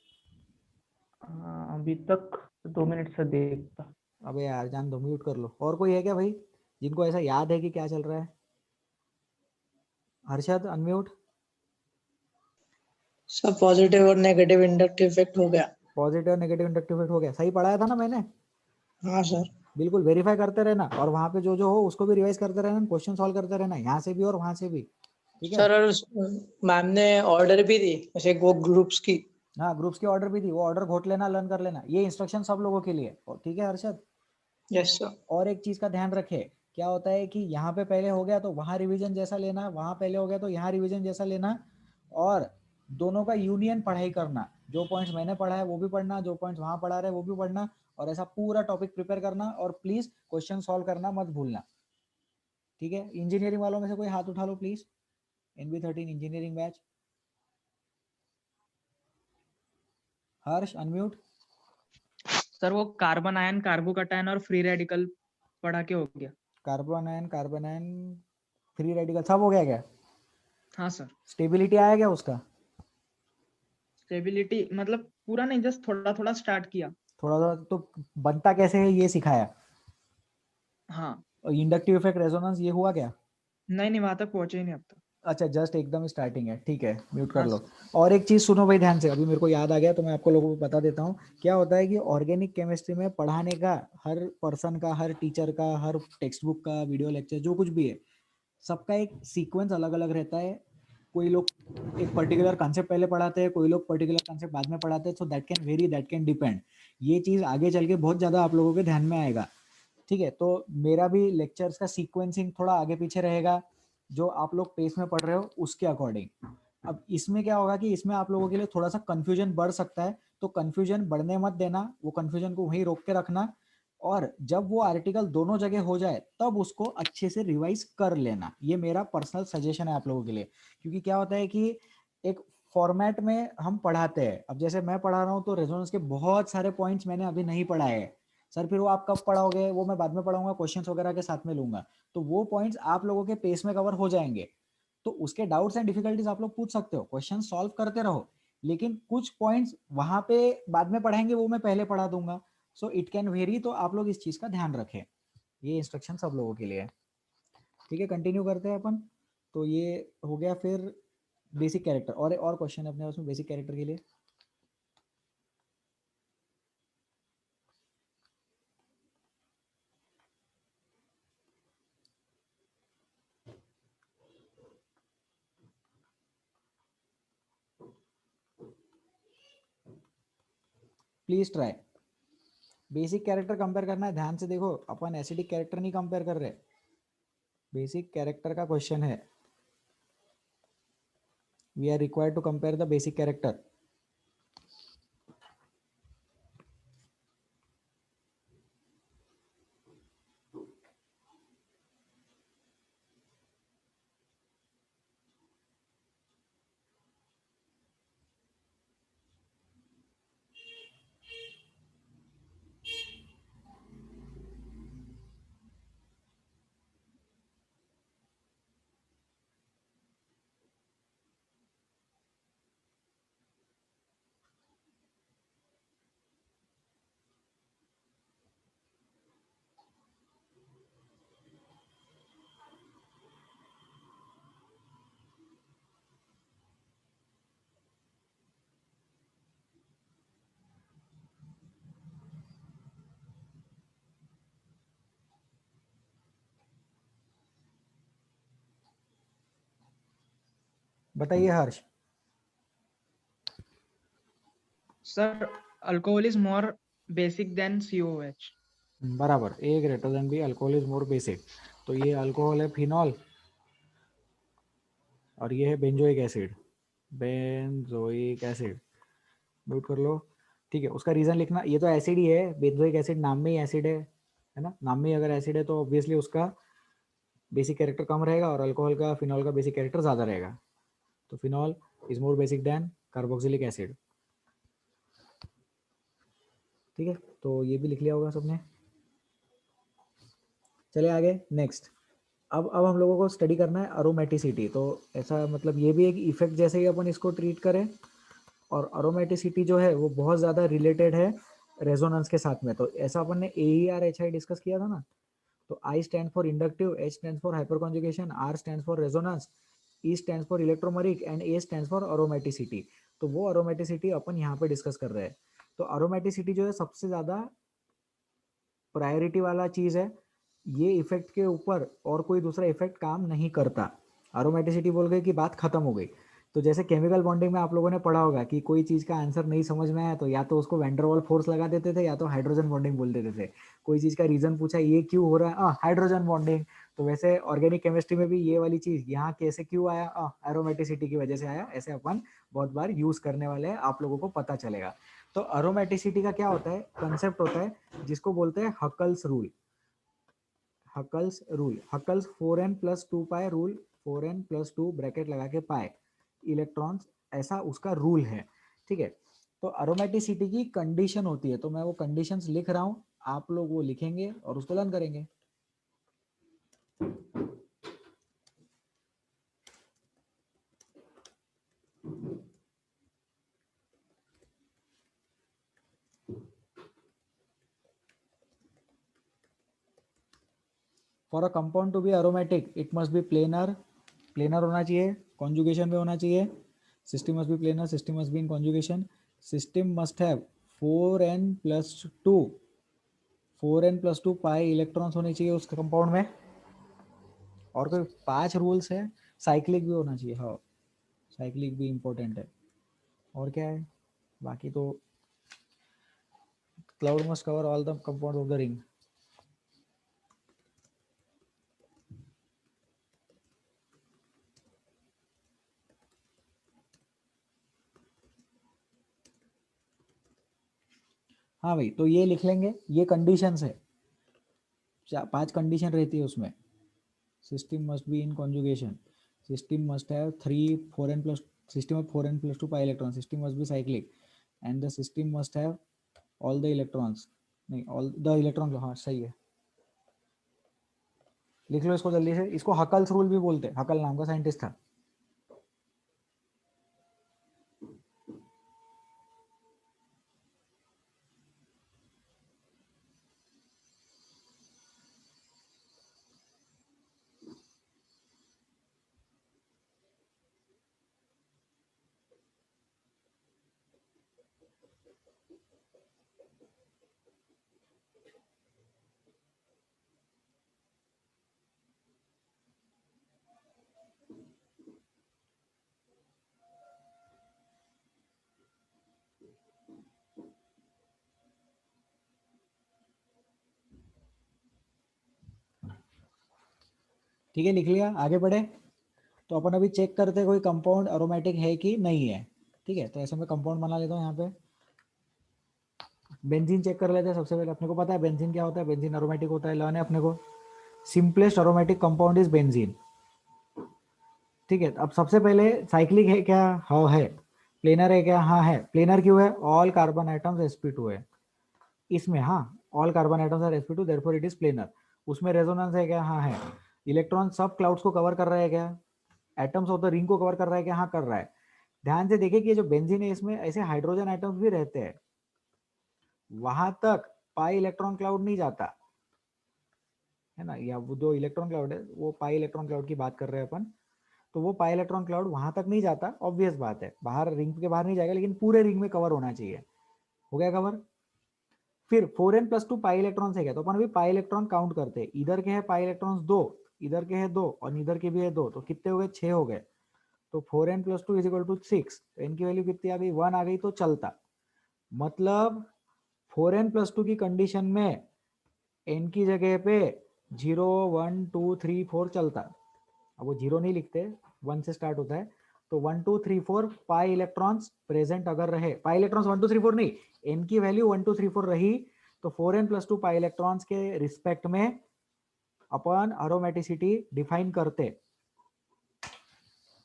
अभी तक 2 मिनट से देखता। अबे यार जान दो, म्यूट कर लो। और कोई है क्या भाई जिनको ऐसा याद है कि क्या चल रहा है? हर्षद अनम्यूट। सब पॉजिटिव और नेगेटिव इंडक्टिव इफेक्ट हो गया। पॉजिटिव और नेगेटिव इंडक्टिव इफेक्ट हो गया, सही पढ़ाया था ना मैंने? हाँ सर। बिल्कुल वेरीफाई करते रहना, और वहां पे जो जो हो उसको भी रिवाइज करते रहना, क्वेश्चन सॉल्व करते रहना, यहाँ से भी और वहां से भी। ठीक है, सर और मैम ने ऑर्डर भी दी जैसे वो ग्रुप्स की। हाँ ग्रुप्स की ऑर्डर भी दी, वो ऑर्डर घोट लेना, लर्न कर लेना, ये इंस्ट्रक्शन सब लोगों के लिए। ठीक है हर्षद। Yes sir. और एक चीज का ध्यान रखे, क्या होता है कि यहाँ पे पहले हो गया तो वहां रिवीजन जैसा लेना, वहां पहले हो गया तो यहाँ रिवीजन जैसा लेना, और दोनों का यूनियन पढ़ाई करना। जो पॉइंट्स मैंने पढ़ा है वो भी पढ़ना, जो पॉइंट्स वहां पढ़ा रहे वो भी पढ़ना, और ऐसा पूरा टॉपिक प्रिपेयर करना, और प्लीज क्वेश्चन सॉल्व करना मत भूलना। ठीक है, इंजीनियरिंग वालों में से कोई हाथ उठा लो please, NB13 engineering batch. Harsh unmute. Sir वो कार्बन आयन, कार्बोकटायन और फ्री रेडिकल पढ़ा के हो गया। कार्बन आयन फ्री रेडिकल सब हो गया क्या? हाँ सर। स्टेबिलिटी आया क्या उसका? स्टेबिलिटी मतलब पूरा नहीं, जस्ट थोड़ा थोड़ा स्टार्ट किया। थोड़ा थोड़ा तो बनता कैसे है ये सिखाया। हाँ। और इंडक्टिव इफेक्ट, रेजोनेंस ये हुआ क्या? नहीं वहां तक पहुंचे ही नहीं अब तक। अच्छा जस्ट एकदम स्टार्टिंग है, ठीक है म्यूट कर हाँ लो। और एक चीज सुनो भाई ध्यान से, अभी मेरे को याद आ गया तो मैं आपको लोगों को बता देता हूँ। क्या होता है कि ऑर्गेनिक केमिस्ट्री में पढ़ाने का हर पर्सन का, हर टीचर का, हर टेक्स्ट बुक का, वीडियो लेक्चर जो कुछ भी है, सबका एक सीक्वेंस अलग अलग रहता है। कोई लोग एक पर्टिकुलर कॉन्सेप्ट पहले पढ़ाते हैं, कोई लोग पर्टिकुलर कॉन्सेप्ट बाद में पढ़ाते हैं, so that can very, that can depend. ये चीज आगे चल के बहुत ज्यादा आप लोगों के ध्यान में आएगा। ठीक है, तो मेरा भी लेक्चर्स का सीक्वेंसिंग थोड़ा आगे पीछे रहेगा, जो आप लोग पेस में पढ़ रहे हो उसके अकॉर्डिंग। अब इसमें क्या होगा कि इसमें आप लोगों के लिए थोड़ा सा कंफ्यूजन बढ़ सकता है, तो कंफ्यूजन बढ़ने मत देना, वो कंफ्यूजन को वहीं रोक के रखना, और जब वो आर्टिकल दोनों जगह हो जाए तब उसको अच्छे से रिवाइज कर लेना। ये मेरा पर्सनल सजेशन है आप लोगों के लिए, क्योंकि क्या होता है कि एक फॉर्मेट में हम पढ़ाते हैं। अब जैसे मैं पढ़ा रहा हूँ तो रेजोनेंस के बहुत सारे पॉइंट्स मैंने अभी नहीं पढ़ाए हैं सर, फिर वो आप कब पढ़ाओगे वो मैं बाद में पढ़ाऊंगा, क्वेश्चंस वगैरह के साथ में लूंगा, तो वो पॉइंट्स आप लोगों के पेस में कवर हो जाएंगे। तो उसके डाउट्स एंड डिफिकल्टीज आप लोग पूछ सकते हो, क्वेश्चन सॉल्व करते रहो, लेकिन कुछ पॉइंट्स वहां पे बाद में पढ़ाएंगे वो मैं पहले पढ़ा दूंगा, सो इट कैन वेरी, तो आप लोग इस चीज का ध्यान रखें। ये इंस्ट्रक्शन सब लोगों के लिए है। ठीक है, कंटिन्यू करते हैं अपन। तो ये हो गया फिर बेसिक कैरेक्टर, और क्वेश्चन है अपने उसमें बेसिक कैरेक्टर के लिए? Please try. Basic character compare करना है, ध्यान से देखो, अपन एसिडिक कैरेक्टर नहीं कंपेयर कर रहे, बेसिक कैरेक्टर का क्वेश्चन है। We are required to compare the basic character. बताइए Harsh. Sir alcohol is more basic than COH। बराबर, A greater than B, alcohol is more basic. तो ये अल्कोहल है फिनॉल, और ये है benzoic acid. Benzoic acid, note कर लो। ठीक है, उसका रीजन लिखना, ये तो एसिड ही है, बेंजोइक एसिड नाम में ही एसिड है ना, नाम में ही अगर एसिड है तो ऑब्वियसली उसका बेसिक कैरेक्टर कम रहेगा और अल्कोहल का, फिनॉल का बेसिक कैरेक्टर ज्यादा रहेगा। तो phenol is more basic than carboxylic acid. ठीक है, तो ये भी लिख लिया होगा सबने। चले आगे नेक्स्ट। अब हम लोगों को स्टडी करना है अरोमेटिसिटी। तो ऐसा मतलब ये भी एक इफेक्ट जैसे ही अपन इसको ट्रीट करें, और अरोमेटिसिटी जो है वो बहुत ज़्यादा रिलेटेड है रेजोनेंस के साथ में। तो ऐसा अपन ने AER-HI डिस्कस किया था ना। तो I stand for inductive, H stand for hyperconjugation, R stand for resonance, E stand for electromeric and A stand for aromaticity. तो वो अरोमेटिसिटी अपन यहाँ पे डिस्कस कर रहे हैं। तो अरोमेटिसिटी जो है सबसे ज़्यादा प्रायोरिटी वाला चीज़ है। ये इफेक्ट के ऊपर और कोई दूसरा इफेक्ट काम नहीं करता। अरोमेटिसिटी बोल गए कि बात खत्म हो गई। तो जैसे केमिकल बॉन्डिंग में आप लोगों ने पढ़ा होगा कि कोई चीज़ का आंसर नहीं समझ में आया तो या तो उसको वैन डर वाल फोर्स लगा देते थे या तो हाइड्रोजन बॉन्डिंग बोल देते थे। कोई चीज़ का रीजन पूछा ये क्यों हो रहा है, हाइड्रोजन बॉन्डिंग। तो वैसे ऑर्गेनिक केमिस्ट्री में भी ये वाली चीज़ यहाँ कैसे क्यों आया, एरोमेटिसिटी की वजह से आया। ऐसे अपन बहुत बार यूज करने वाले हैं, आप लोगों को पता चलेगा। तो अरोमेटिसिटी का क्या होता है, कंसेप्ट होता है जिसको बोलते हैं Huckel's rule. Huckel's rule, Huckel's 4n + 2 पाई रूल, 4n + 2 ब्रैकेट लगा के पाए इलेक्ट्रॉन्स, ऐसा उसका रूल है। ठीक है, तो अरोमेटिसिटी की कंडीशन होती है। तो मैं वो कंडीशंस लिख रहा हूँ, आप लोग वो लिखेंगे और उसको लर्न करेंगे। For a compound to be aromatic it must be planar, planar होना चाहिए, कॉन्जुगेशन में होना चाहिए। System must be planar, system must be in conjugation, system must have 4n + 2 4n + 2 pi electrons होने चाहिए उस कंपाउंड में। और कोई 5 रूल्स है, साइक्लिक भी होना चाहिए। हाँ, साइक्लिक भी इम्पोर्टेंट है। और क्या है बाकी, तो cloud must cover all the compounds of the ring. हाँ भाई, तो ये लिख लेंगे, ये कंडीशंस है, 5 कंडीशन रहती है उसमें। System must be in conjugation, system must have 4n + system of 4n + 2 pi electrons, system must be cyclic and the system must have all the electrons, नहीं all the electrons, हाँ सही है, लिख लो इसको जल्दी से। इसको हकल्स रूल भी बोलते हैं, हकल नाम का साइंटिस्ट था। ठीक है, लिख लिया, आगे बढ़े। तो अपन अभी चेक करते हैं कोई कंपाउंड अरोमेटिक है कि नहीं है। ठीक है, तो ऐसे मैं कंपाउंड बना लेता हूँ यहाँ पे। बेंजीन चेक कर लेते हैं सबसे पहले। अपने को पता है बेंजीन क्या होता है, बेंजीन अरोमेटिक होता है, लर्न है अपने को। Simplest aromatic compound is benzene. ठीक है, अब सबसे पहले साइक्लिक है क्या, हाँ है। प्लेनर है क्या, हाँ है। प्लेनर क्यों है, ऑल कार्बन आइटम्स sp2 है इसमें। हाँ, all carbon atoms are sp2 therefore it is planar. उसमें रेजोनेंस है क्या, हाँ है। इलेक्ट्रॉन सब क्लाउड्स को कवर कर रहा है क्या, एटम्स ऑफ द रिंग को कवर कर रहा है क्या, हाँ कर रहा है। ध्यान से देखिए कि ये जो बेंजीन है इसमें ऐसे हाइड्रोजन आइटम्स भी रहते हैं, वहां तक पाई इलेक्ट्रॉन क्लाउड नहीं जाता है ना। या वो जो इलेक्ट्रॉन क्लाउड है वो पाई इलेक्ट्रॉन क्लाउड की बात कर रहे हैं अपन। तो वो पाई इलेक्ट्रॉन क्लाउड वहां तक नहीं जाता, ऑब्वियस बात है, बाहर रिंग के बाहर नहीं जाएगा, लेकिन पूरे रिंग में कवर होना चाहिए। हो गया कवर। फिर 4n + 2 पाई इलेक्ट्रॉन है क्या, तो अपन अभी पाई इलेक्ट्रॉन काउंट करते हैं। इधर के हैं पाई इलेक्ट्रॉन्स 2, इधर के हैं 2 और इधर के भी है 2, तो कितने हो गए, 6 हो गए। तो 4n + 2 = 6। तो इनकी वैल्यू कितनी आ गई, 1 आ गई, तो चलता। मतलब 4n + 2 की कंडीशन में n की जगह पे 0 1 2 3 4 चलता। अब वो 0 नहीं लिखते, 1 से स्टार्ट होता है। तो 1 2 3 4 पाई इलेक्ट्रॉन्स प्रेजेंट अगर रहे, पाई इलेक्ट्रॉन्स 1 2 3 4 नहीं, n की वैल्यू 1 2 3 4 रही तो 4n + 2 पाई इलेक्ट्रॉन्स के रिस्पेक्ट में अपन एरोमेटिसिटी डिफाइन करते।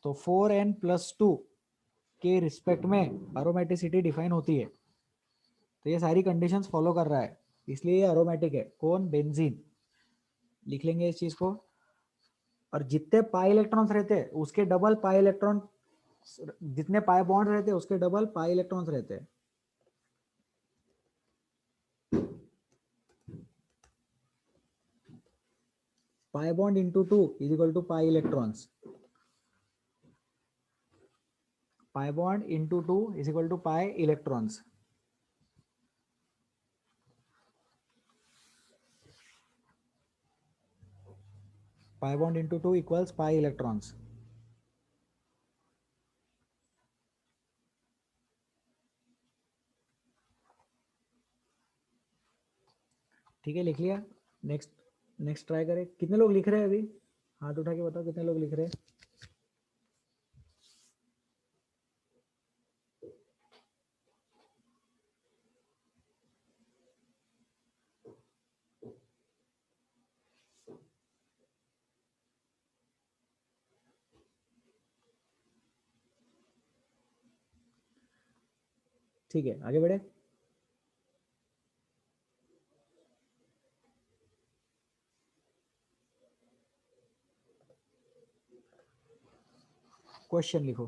तो 4n + 2 के रिस्पेक्ट में एरोमेटिसिटी डिफाइन होती है। तो ये सारी कंडीशंस फॉलो कर रहा है, इसलिए ये एरोमेटिक है। कौन? बेंजीन। लिख लेंगे इस चीज को। और जितने पाई इलेक्ट्रॉन्स रहते हैं उसके डबल पाई इलेक्ट्रॉन, जितने पाई बॉन्ड रहते हैं उसके डबल पाई इलेक्ट्रॉन्स रहते हैं। Pi bond into 2 = pi electrons. Pi bond into 2 = pi electrons. Pi bond into 2 = pi electrons. ठीक है, लिख लिया। नेक्स्ट ट्राई करें। कितने लोग लिख रहे हैं अभी? हाथ उठा के बताओ कितने लोग लिख रहे हैं। ठीक है, आगे बढ़े। क्वेश्चन लिखो।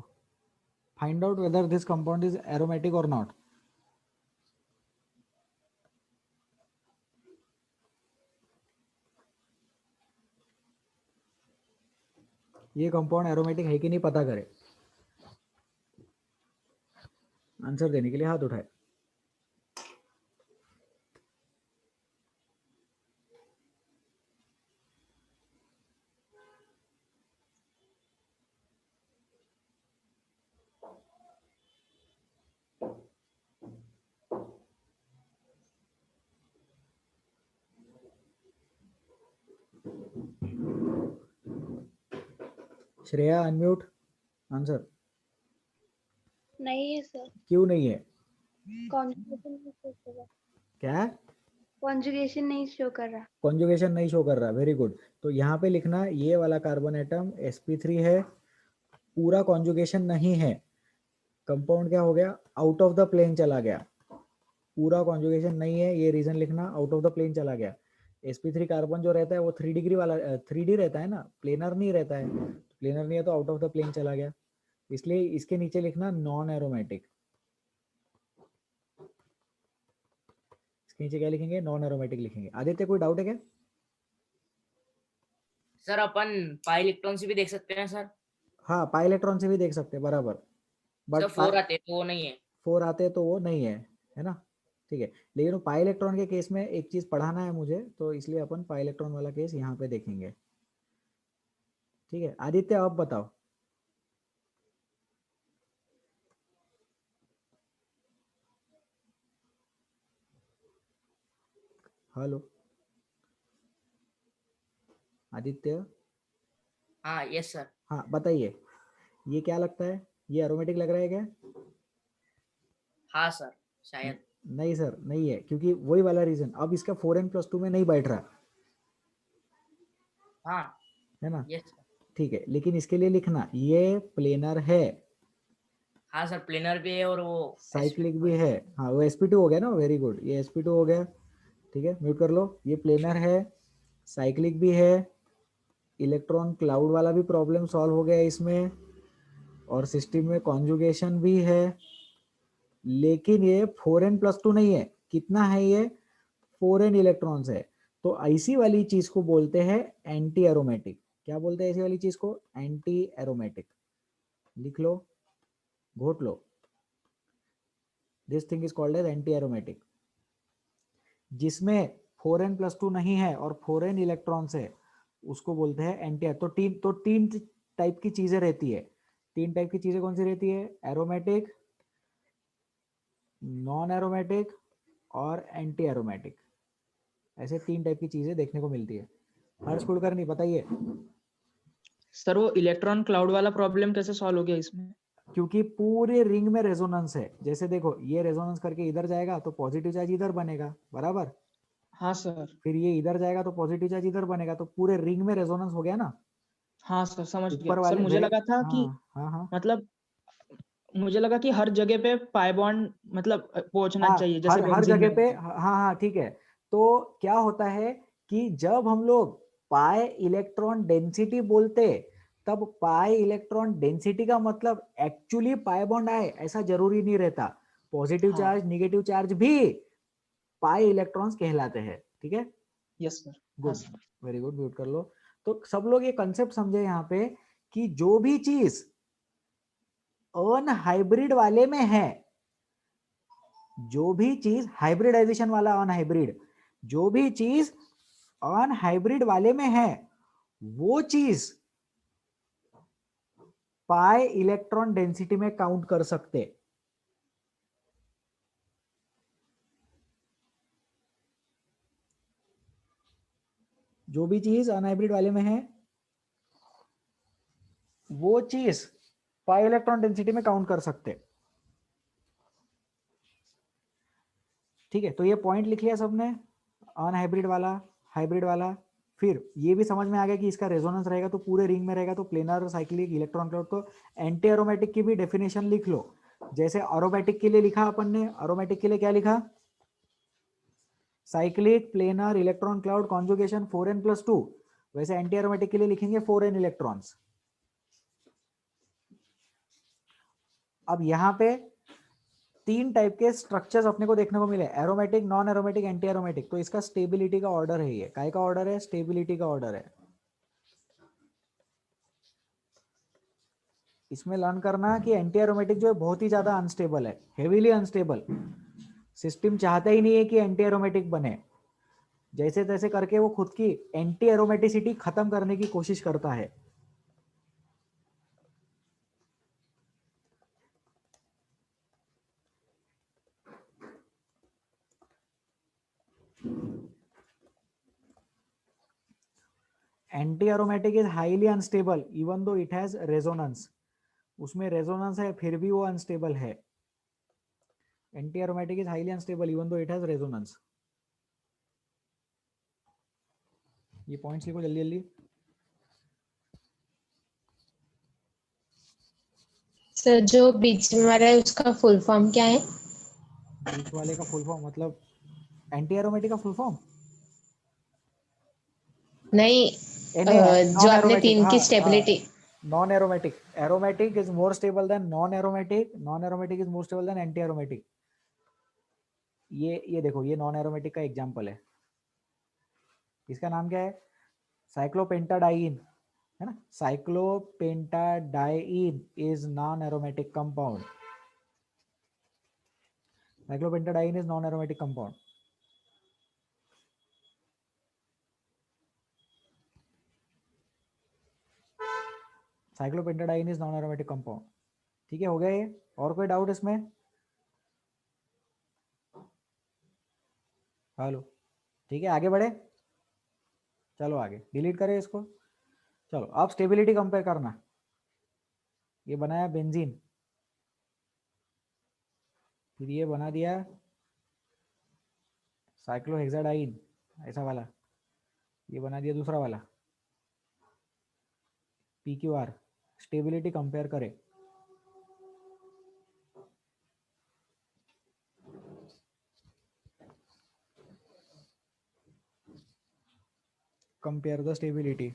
Find out whether this compound is aromatic और नॉट। ये कंपाउंड एरोमेटिक है कि नहीं पता करें। आंसर देने के लिए हाथ उठाए। श्रेया अनम्यूट। आंसर नहीं है सर, क्यों नहीं है? कॉन्जुगेशन नहीं शो कर रहा। क्या? कॉन्जुगेशन नहीं शो कर रहा। कॉन्जुगेशन नहीं शो कर रहा। Very good. तो यहाँ पे लिखना ये वाला कार्बन एटम sp3 है, पूरा कॉन्जुगेशन नहीं है। कंपाउंड क्या हो गया? आउट ऑफ द प्लेन चला गया। पूरा कॉन्जुगेशन नहीं है, ये रीजन लिखना। आउट ऑफ द प्लेन चला गया। sp3 कार्बन जो रहता है वो 3 डिग्री वाला 3D रहता है ना, प्लेनर नहीं रहता है। प्लेनर नहीं है तो आउट ऑफ द प्लेन चला गया, इसलिए इसके नीचे लिखना नॉन एरोमेटिक। इसके नीचे क्या लिखेंगे? नॉन एरोमेटिक लिखेंगे। आदित्य कोई डाउट है क्या? सर अपन पाई इलेक्ट्रॉन से भी देख सकते हैं सर। हाँ, पाई इलेक्ट्रॉन से भी देख सकते हैं, बराबर। सर बट 4 आते तो वो नहीं है। 4 आते तो वो नहीं है ना? ठीक है, लेकिन वो पाई इलेक्ट्रॉन के केस में एक चीज पढ़ाना है मुझे, तो इसलिए अपन पाई इलेक्ट्रॉन वाला केस यहाँ पे देखेंगे। ठीक है, आदित्य आप बताओ। हेलो आदित्य। हाँ यस सर। हाँ बताइए, ये क्या लगता है? ये एरोमेटिक लग रहा है क्या? हाँ सर शायद। नहीं सर, नहीं है, क्योंकि वही वाला रीजन। अब इसका 4n + 2 में नहीं बैठ रहा हाँ है ना? Yes sir. ठीक है, लेकिन इसके लिए लिखना ये प्लेनर है, हाँ सर प्लेनर भी है और वो साइक्लिक भी है। हाँ, वो sp2 हो गया ना। वेरी गुड, ये sp2 हो गया। ठीक है, म्यूट कर लो। ये प्लेनर है, साइक्लिक भी है, इलेक्ट्रॉन क्लाउड वाला भी प्रॉब्लम सॉल्व हो गया इसमें, और सिस्टम में कॉन्जुगेशन भी है। लेकिन ये 4n + 2 नहीं है। कितना है ये? 4n इलेक्ट्रॉन्स है। तो ऐसी वाली चीज को बोलते हैं एंटी एरोमेटिक। क्या बोलते हैं ऐसी वाली चीज को? Anti aromatic. लिख लो, घोट लो। This thing is called as anti aromatic. जिसमें 4n + 2 नहीं है और 4n इलेक्ट्रॉन्स है उसको बोलते हैं एंटी। तो तीन टाइप की चीजें रहती है। 3 टाइप की चीजें कौन सी रहती है? एरोमेटिक, नॉन एरोमेटिक और एंटी एरोमेटिक। ऐसे 3 टाइप की चीजें देखने को मिलती है। हर स्कूल करनी बताइए। सर वो इलेक्ट्रॉन क्लाउड वाला प्रॉब्लम कैसे सॉल्व हो गया इसमें? क्योंकि पूरे रिंग में रेजोनेंस है। जैसे देखो ये रेजोनेंस करके इधर जाएगा तो पॉजिटिव चार्ज इधर बनेगा, बराबर। हाँ सर। फिर ये इधर जाएगा तो पॉजिटिव चार्ज इधर बनेगा, तो पूरे रिंग में रेजोनेंस हो गया ना। हाँ सर समझ ऊपर गया सर। वाले मुझे लगा था कि हाँ हाँ मतलब मुझे लगा कि हर जगह पे पाई बॉन्ड मतलब पहुंचना हाँ, चाहिए जैसे हर बेंजीन जगह में पे होता है। हाँ हाँ ठीक है। तो क्या होता है कि जब हम लोग पाई इलेक्ट्रॉन डेंसिटी बोलते, तब पाई इलेक्ट्रॉन डेंसिटी का मतलब एक्चुअली पाई बॉन्ड आए ऐसा जरूरी नहीं रहता। पॉजिटिव हाँ चार्ज नेगेटिव चार्ज भी पाई इलेक्ट्रॉन्स कहलाते हैं, ठीक है। Yes sir. हाँ good, sir. Very good, mute कर लो। तो सब लोग ये कंसेप्ट समझे यहाँ पे कि जो भी चीज अनहाइब्रिड वाले में है, जो भी चीज हाइब्रिडाइजेशन वाला अनहाइब्रिड, जो भी चीज अनहाइब्रिड वाले में है वो चीज पाई इलेक्ट्रॉन डेंसिटी में काउंट कर सकते। जो भी चीज अनहाइब्रिड वाले में है वो चीज पाई इलेक्ट्रॉन डेंसिटी में काउंट कर सकते। ठीक है, तो ये पॉइंट लिख लिया सबने, अनहाइब्रिड वाला, हाइब्रिड वाला। फिर ये भी समझ में आ गया कि इसका रेजोनेंस रहेगा तो पूरे रिंग में रहेगा, तो प्लेनर साइक्लिक इलेक्ट्रॉन क्लाउड। तो एंटी एरोमेटिक की भी डेफिनेशन लिख लो। जैसे एरोमेटिक के लिए लिखा अपन ने, एरोमेटिक के लिए क्या लिखा? Cyclic planar electron cloud conjugation 4n+2। वैसे एंटी एरोमेटिक के लिए लिखेंगे 4n इलेक्ट्रॉन्स। अब यहाँ पे तीन टाइप के स्ट्रक्चर्स अपने को देखने को मिले, aromatic, non aromatic, anti aromatic. तो इसका स्टेबिलिटी का ऑर्डर है, ये काय का ऑर्डर है? स्टेबिलिटी का ऑर्डर है। इसमें लर्न करना कि एंटी एरोमेटिक जो है बहुत ही ज्यादा अनस्टेबल है, हेवीली अनस्टेबल। सिस्टम चाहता ही नहीं है कि एंटी एरोमेटिक बने, जैसे तैसे करके वो खुद की एंटी एरोमेटिसिटी खत्म करने की कोशिश करता है। Anti aromatic is highly unstable even though it has resonance. उसमें रेजोनेंस है फिर भी वो अनस्टेबल है। Anti aromatic is highly unstable even though it has resonance. ये पॉइंट्स लिखो जल्दी जल्दी। सर जो बीच में वाला है उसका फुल फॉर्म क्या है? बीच वाले का फुल फॉर्म मतलब एंटी एरोमेटिक का फुल फॉर्म नहीं, जो नॉन आपने एरोमेटिक, तीन हाँ की हाँ, stability. Non aromatic. Aromatic is more stable then non aromatic, non aromatic is more stable then anti aromatic. ये देखो, ये नॉन एरोमेटिक का एग्जांपल है। इसका नाम क्या है? साइक्लोपेंटाडाइन, है ना। Cyclopentadiene is non aromatic compound. Cyclopentadiene is non aromatic compound. Cyclopentadiene is non aromatic compound. ठीक है, हो गया ये? और कोई डाउट इसमें? हेलो, ठीक है, आगे बढ़े। चलो आगे, डिलीट करें इसको। चलो अब स्टेबिलिटी कंपेयर करना। ये बनाया बेंजीन, फिर ये बना दिया साइक्लोहेक्साडाइन ऐसा वाला, ये बना दिया दूसरा वाला PQR। स्टेबिलिटी कंपेयर करें। Compare the stability.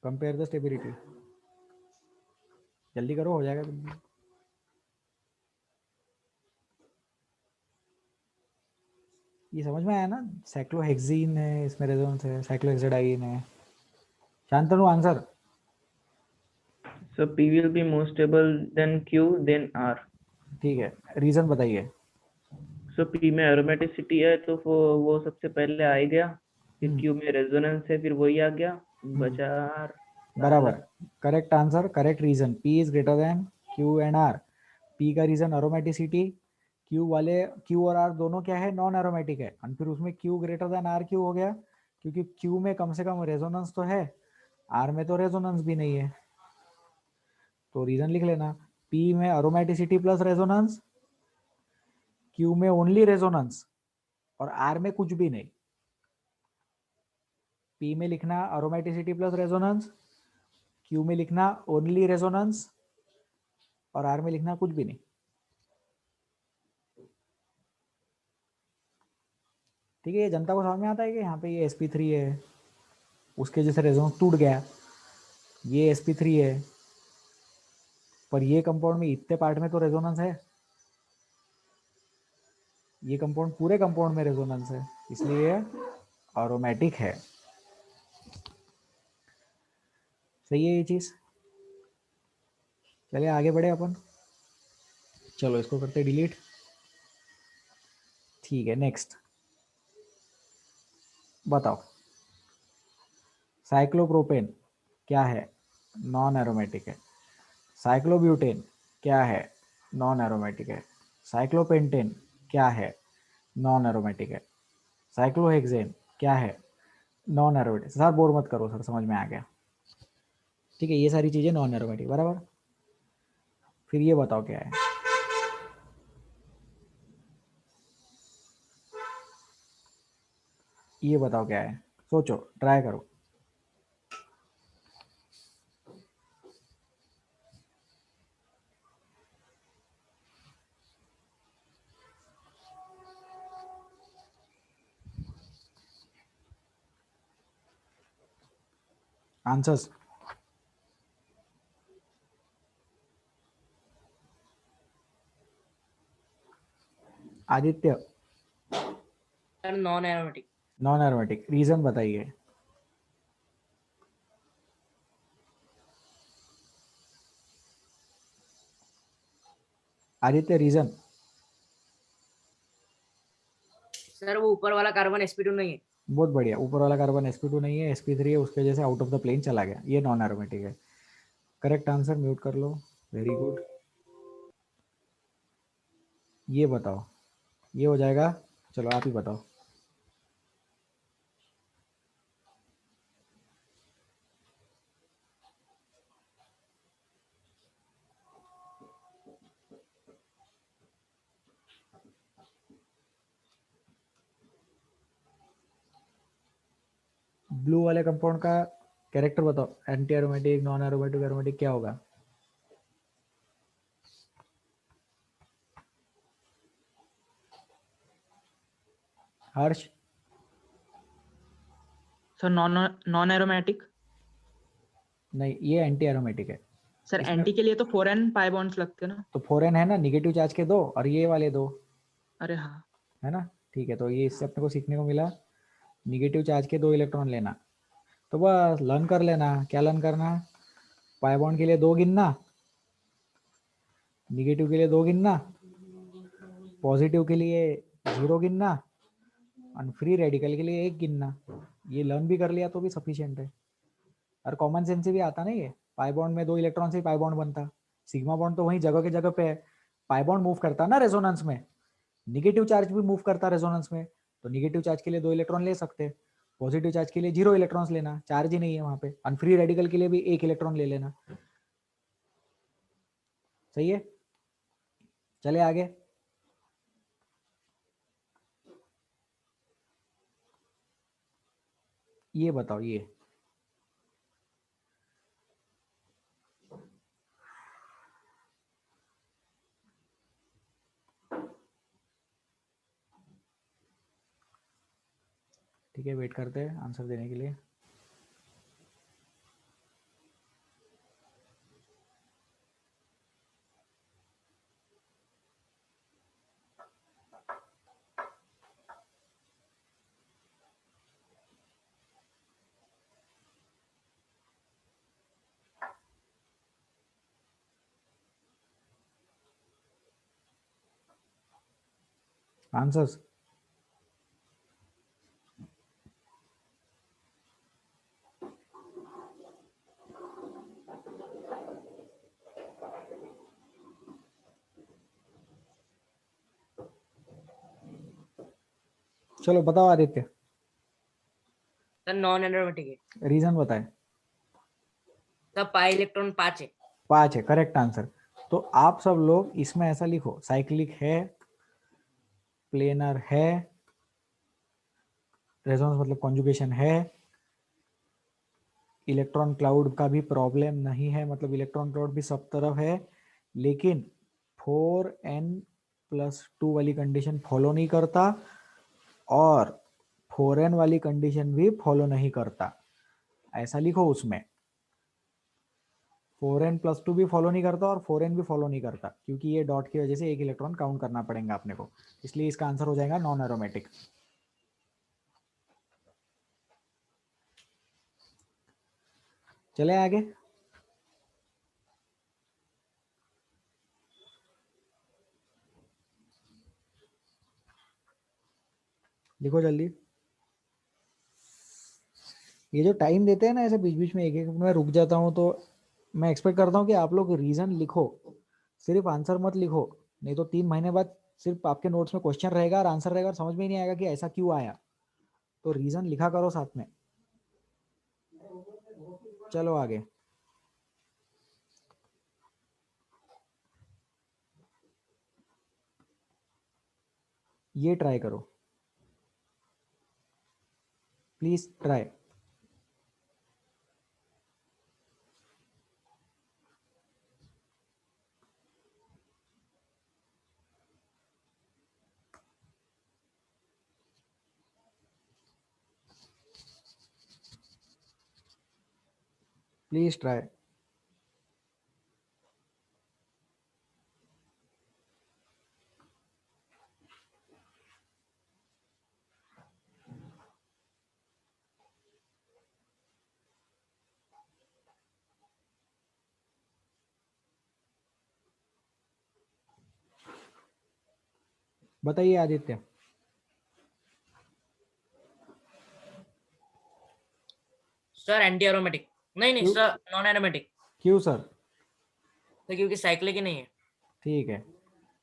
Compare the stability, जल्दी करो, हो जाएगा। ये समझ में आया ना? साइक्लोहेक्सीन है, इसमें रेजोनेंस है, साइक्लोहेक्साडाइन है। Shantanu answer. So P will be more stable than Q than R. ठीक है, रीजन बताइए। सो पी में एरोमेटिसिटी है तो वो सबसे पहले आ ही गया, फिर हम्म। क्यू में रेजोनेंस है, फिर वही आ गया, बचा R। बराबर, correct answer, correct reason, P is greater than Q and R। P का रीजन एरोमेटिसिटी, Q वाले Q और R दोनों क्या है, नॉन एरोमेटिक है, और फिर उसमें Q ग्रेटर देन R क्यों हो गया, क्योंकि Q में कम से कम रेजोनेंस तो है, R में तो रेजोनेंस भी नहीं है। तो रीजन लिख लेना, P में एरोमेटिसिटी प्लस रेजोनेंस, Q में ओनली रेजोनेंस, और R में कुछ भी नहीं। P में लिखना एरोमेटिसिटी प्लस रेजोनेंस, Q में लिखना ओनली रेजोनेंस, और R में लिखना कुछ भी नहीं। ठीक है, ये जनता को समझ में आता है कि यहाँ पे ये sp3 है, उसके जैसे रेजोनेंस टूट गया, ये sp3 है, पर ये कंपाउंड में इतने पार्ट में तो रेजोनेंस है, ये कंपाउंड पूरे कंपाउंड में रेजोनेंस है, इसलिए ये एरोमेटिक है। सही है ये चीज। चलिए आगे बढ़े अपन, चलो इसको करते डिलीट। ठीक है, नेक्स्ट बताओ, साइक्लोप्रोपेन क्या है, नॉन एरोमेटिक है। साइक्लोब्यूटेन क्या है, नॉन एरोमेटिक है। साइक्लोपेंटेन क्या है, नॉन एरोमेटिक है। साइक्लोहेक्सेन क्या है, नॉन एरोमेटिक। सर बोर मत करो सर, समझ में आ गया। ठीक है, ये सारी चीजें नॉन एरोमेटिक, बराबर। फिर ये बताओ क्या है, ये बताओ क्या है, सोचो, ट्राई करो। Answers, Aditya. Sir non aromatic. Non aromatic, reason बताइए। आदित्य रीजन। सर वो ऊपर वाला कार्बन sp2 नहीं है। बहुत बढ़िया, ऊपर वाला कार्बन sp2 नहीं है, sp3 है, उसके वजह से आउट ऑफ द प्लेन चला गया, ये नॉन एरोमेटिक है। करेक्ट आंसर, म्यूट कर लो, वेरी गुड। ये बताओ, ये हो जाएगा, चलो आप ही बताओ। ब्लू वाले कंपाउंड का कैरेक्टर बताओ, anti aromatic, non aromatic, aromatic क्या होगा। Harsh. Sir non non aromatic. नहीं, ये एंटी एरोमेटिक है। सर इसमें एंटी के लिए तो 4n पाई बॉन्ड्स लगते हैं ना। तो 4n है ना, निगेटिव चार्ज के दो, और ये वाले दो, अरे हाँ। है ना। ठीक है, तो ये इससे अपने को सीखने को मिला, निगेटिव चार्ज के 2 इलेक्ट्रॉन लेना। तो बस लर्न कर लेना, क्या लर्न करना, पाई बॉन्ड के लिए 2 गिनना, निगेटिव के लिए 2 गिनना, पॉजिटिव के लिए 0 गिनना, और फ्री रेडिकल के लिए 1 गिनना। ये लर्न भी कर लिया तो भी सफिशिएंट है, और कॉमन सेंस से भी आता ना ये। पाई बॉन्ड में 2 इलेक्ट्रॉन से पाई बॉन्ड बनता, सिग्मा बॉन्ड तो वहीं जगह के जगह पे है। पाई बॉन्ड मूव करता ना रेजोनेंस में, निगेटिव चार्ज भी मूव करता रेजोनेंस में, तो निगेटिव चार्ज के लिए 2 इलेक्ट्रॉन ले सकते हैं, पॉजिटिव चार्ज के लिए 0 इलेक्ट्रॉन्स लेना, चार्ज ही नहीं है वहां पे। अनफ्री रेडिकल के लिए भी 1 इलेक्ट्रॉन ले लेना। सही है, चले आगे। ये बताओ, ये ठीक है, वेट करते हैं आंसर देने के लिए। आंसर्स? चलो बताओ आदित्य, सर नॉन एरोमेटिक है। रीजन बताए। सर पाई इलेक्ट्रॉन 5 है। 5 है, करेक्ट आंसर। तो आप सब लोग इसमें ऐसा लिखो, साइक्लिक है, प्लेनर है, रेजोनेंस मतलब कॉन्जुगेशन है, इलेक्ट्रॉन क्लाउड का भी प्रॉब्लम नहीं है, मतलब इलेक्ट्रॉन क्लाउड भी सब तरफ है, लेकिन 4n+2 वाली कंडीशन फॉलो नहीं करता और 4n वाली कंडीशन भी फॉलो नहीं करता, ऐसा लिखो उसमें। 4n+2 भी फॉलो नहीं करता और 4n भी फॉलो नहीं करता, क्योंकि ये डॉट की वजह से एक इलेक्ट्रॉन काउंट करना पड़ेगा अपने को, इसलिए इसका आंसर हो जाएगा नॉन एरोमेटिक। चले आगे। देखो जल्दी, ये जो टाइम देते हैं ना ऐसे बीच बीच में, एक एक में रुक जाता हूँ, तो मैं एक्सपेक्ट करता हूँ कि आप लोग रीजन लिखो, सिर्फ आंसर मत लिखो, नहीं तो 3 महीने बाद सिर्फ आपके नोट्स में क्वेश्चन रहेगा और आंसर रहेगा और समझ में ही नहीं आएगा कि ऐसा क्यों आया। तो रीजन लिखा करो साथ में। चलो आगे। ये ट्राई करो, प्लीज ट्राई। Please try. बताइए आदित्य। सर एंटी एरोमेटिक, नहीं नहीं क्यों? Sir non aromatic. क्यों सर? तो क्योंकि साइक्लिक ही नहीं है। ठीक है,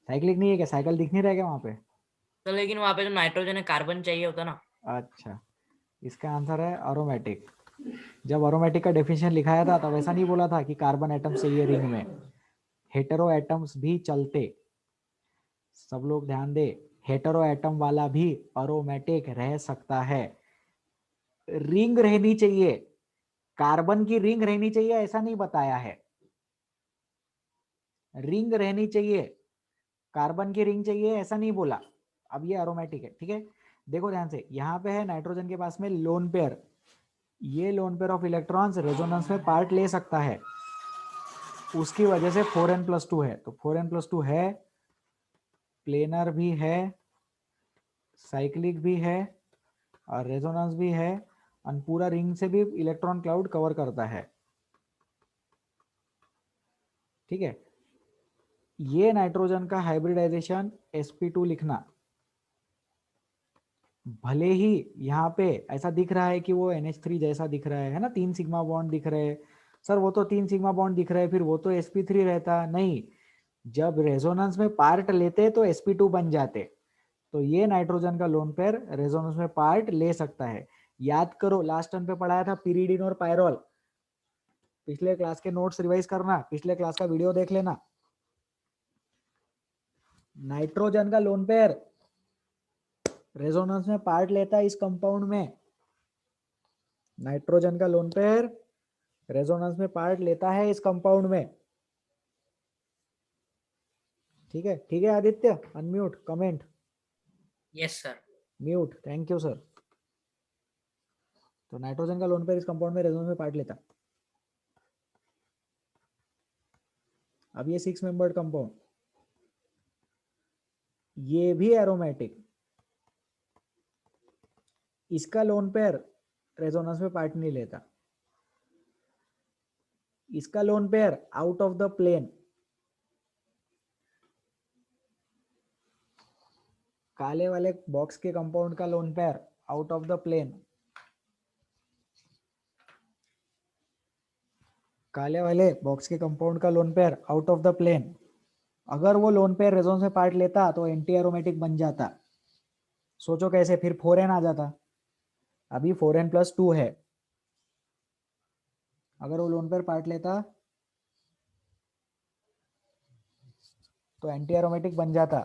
साइक्लिक नहीं है क्या? साइकिल दिख नहीं रहा क्या वहां पे? तो लेकिन वहां पे जो नाइट्रोजन है कार्बन चाहिए होता ना। अच्छा, इसका आंसर है अरोमेटिक। जब अरोमेटिक का डेफिनेशन लिखाया था तब ऐसा नहीं बोला था कि कार्बन एटम्स चाहिए रिंग में, हेटेरो एटम्स भी चलते। सब लोग ध्यान दे, हेटेरो एटम वाला भी अरोमेटिक रह सकता है। रिंग रहनी चाहिए, कार्बन की रिंग रहनी चाहिए ऐसा नहीं बताया है, रिंग रहनी चाहिए, कार्बन की रिंग चाहिए ऐसा नहीं बोला। अब ये अरोमेटिक है, ठीक है। देखो ध्यान से, यहाँ पे है नाइट्रोजन के पास में लोन पेयर, ये loan pair of electrons resonance में पार्ट ले सकता है, उसकी वजह से 4n+2 है। तो 4n+2 है, प्लेनर भी है, साइक्लिक भी है और रेजोनेंस भी है, और पूरा रिंग से भी इलेक्ट्रॉन क्लाउड कवर करता है, ठीक है। ये नाइट्रोजन का हाइब्रिडाइजेशन sp2 लिखना, भले ही यहाँ पे ऐसा दिख रहा है कि वो NH3 जैसा दिख रहा है ना, 3 सिग्मा बॉन्ड दिख रहे हैं। सर वो तो 3 सिग्मा बॉन्ड दिख रहे हैं, फिर वो तो sp3 रहता नहीं, जब रेजोनेंस में पार्ट लेते तो sp2 बन जाते। तो ये नाइट्रोजन का लोन पेयर रेजोनेंस में पार्ट ले सकता है। याद करो, लास्ट टर्म पे पढ़ाया था पिरिडीन और पायरोल, पिछले क्लास के नोट्स रिवाइज करना, पिछले क्लास का वीडियो देख लेना। नाइट्रोजन का लोन पेयर रेजोनेंस में पार्ट लेता है इस कंपाउंड में, नाइट्रोजन का लोन पेयर रेजोनेंस में पार्ट लेता है इस कंपाउंड में, ठीक है। ठीक है Aditya, unmute, comment, yes sir. Mute, thank you sir. तो नाइट्रोजन का लोन पेयर इस कंपाउंड में रेजोनेंस में पार्ट लेता। अब ये 6 मेंबर्ड कंपाउंड, ये भी एरोमेटिक, इसका लोन पेयर रेजोनेंस में पार्ट नहीं लेता, इसका lone pair out of the plane, काले वाले बॉक्स के कंपाउंड का lone pair out of the plane, काले वाले बॉक्स के कंपाउंड का lone pair out of the plane, अगर वो लोन पेयर रेजोनेंस में पार्ट लेता तो एंटी एरोमेटिक बन जाता। सोचो कैसे, फिर 4n आ जाता। अभी 4n+2 है, अगर वो लोन पेयर पार्ट लेता तो एंटी एरोमेटिक बन जाता।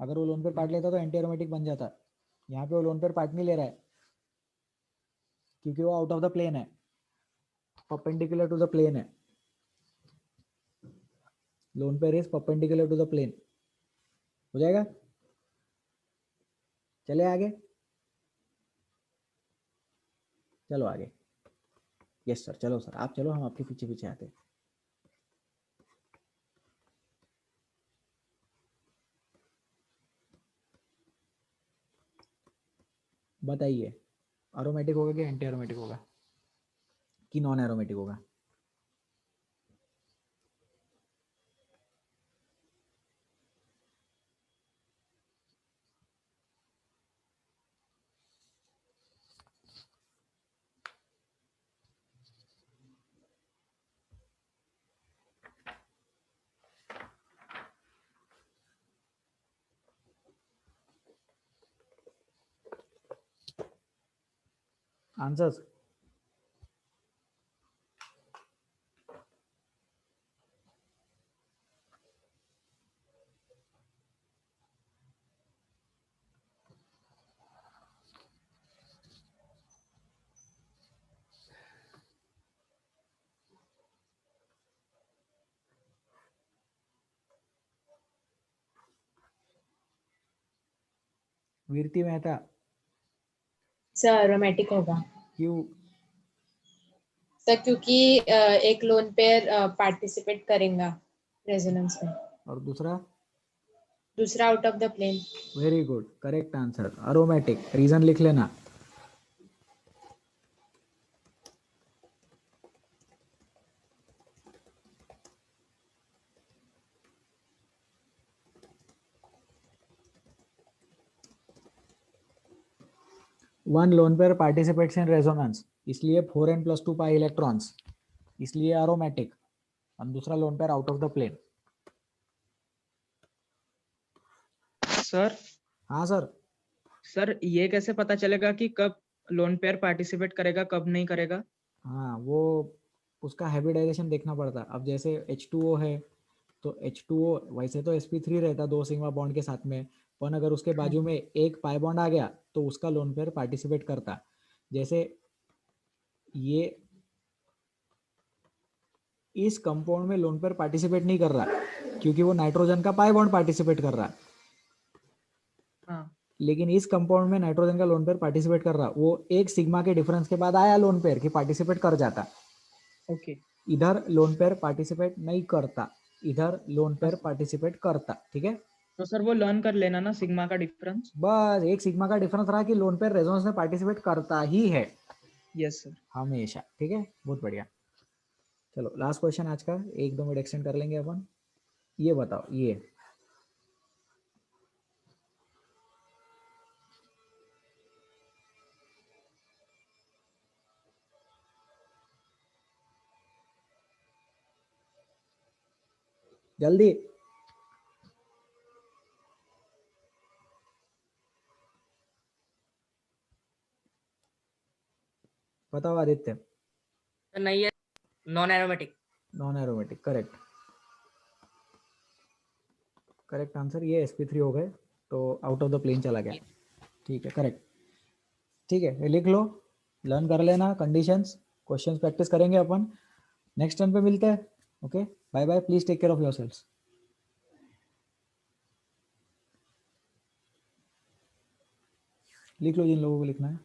अगर वो लोन पेयर पार्ट लेता तो एंटी एरोमेटिक बन जाता। यहाँ पे वो लोन पेयर पार्ट नहीं ले रहा है क्योंकि वो आउट ऑफ द प्लेन है, परपेंडिकुलर टू द प्लेन है। Lone pair is perpendicular to the plane. हो जाएगा, चले आगे, चलो आगे। यस सर, चलो सर, आप चलो, हम आपके पीछे पीछे आते हैं। बताइए, एरोमेटिक होगा कि एंटी एरोमेटिक होगा कि नॉन एरोमेटिक होगा? Answers? Virati Mehta, sir aromatic होगा क्यों? सर, क्योंकि एक लोन पेयर पार्टिसिपेट करेगा रेजोनेंस में, और दूसरा? दूसरा out of the plane. Very good, correct answer, aromatic. Reason लिख लेना। One lone pair participates in resonance, इसलिए 4n+2 पाई इलेक्ट्रॉन्स, इसलिए एरोमेटिक। और दूसरा lone pair out of the plane. Sir हाँ सर। सर ये कैसे पता चलेगा कि कब लोन पेयर पार्टिसिपेट करेगा कब नहीं करेगा? हाँ, वो उसका हाइब्रिडाइजेशन देखना पड़ता। अब जैसे H2O है तो H2O वैसे तो sp3 रहता 2 सिग्मा बॉन्ड के साथ में, पर अगर उसके बाजू में एक पाई बॉन्ड आ गया तो उसका लोन पेयर पार्टिसिपेट करता। जैसे ये इस कंपाउंड में लोन पेयर पार्टिसिपेट नहीं कर रहा क्योंकि वो नाइट्रोजन का पाई बॉन्ड पार्टिसिपेट कर रहा है, हाँ लेकिन इस कंपाउंड में नाइट्रोजन का लोन पेयर पार्टिसिपेट कर रहा। वो एक सिग्मा के डिफरेंस के बाद आया लोन पेयर कि पार्टिसिपेट कर जाता। ओके। इधर लोन पेयर पार्टिसिपेट नहीं करता, इधर लोन पेयर पार्टिसिपेट करता। ठीक है, तो सर वो लर्न कर लेना ना सिग्मा का डिफरेंस। बस एक सिग्मा का डिफरेंस रहा कि लोन पेयर रेजोनेंस में पार्टिसिपेट करता ही है यस सर। हमेशा। ठीक है, बहुत बढ़िया। चलो लास्ट क्वेश्चन आज का, 1-2 मिनट एक्सटेंड कर लेंगे अपन। ये बताओ, ये जल्दी बताओ आदित्य। तो नहीं है, non aromatic. Non aromatic, correct, correct answer. ये sp3 हो गए तो आउट ऑफ द प्लेन चला गया। ठीक है, करेक्ट। ठीक है, ये लिख लो, लर्न कर लेना कंडीशंस। क्वेश्चंस प्रैक्टिस करेंगे अपन, नेक्स्ट टर्न पे मिलते हैं। Okay, bye bye, please take care of yourselves. लिख लो जिन लोगों को लिखना है।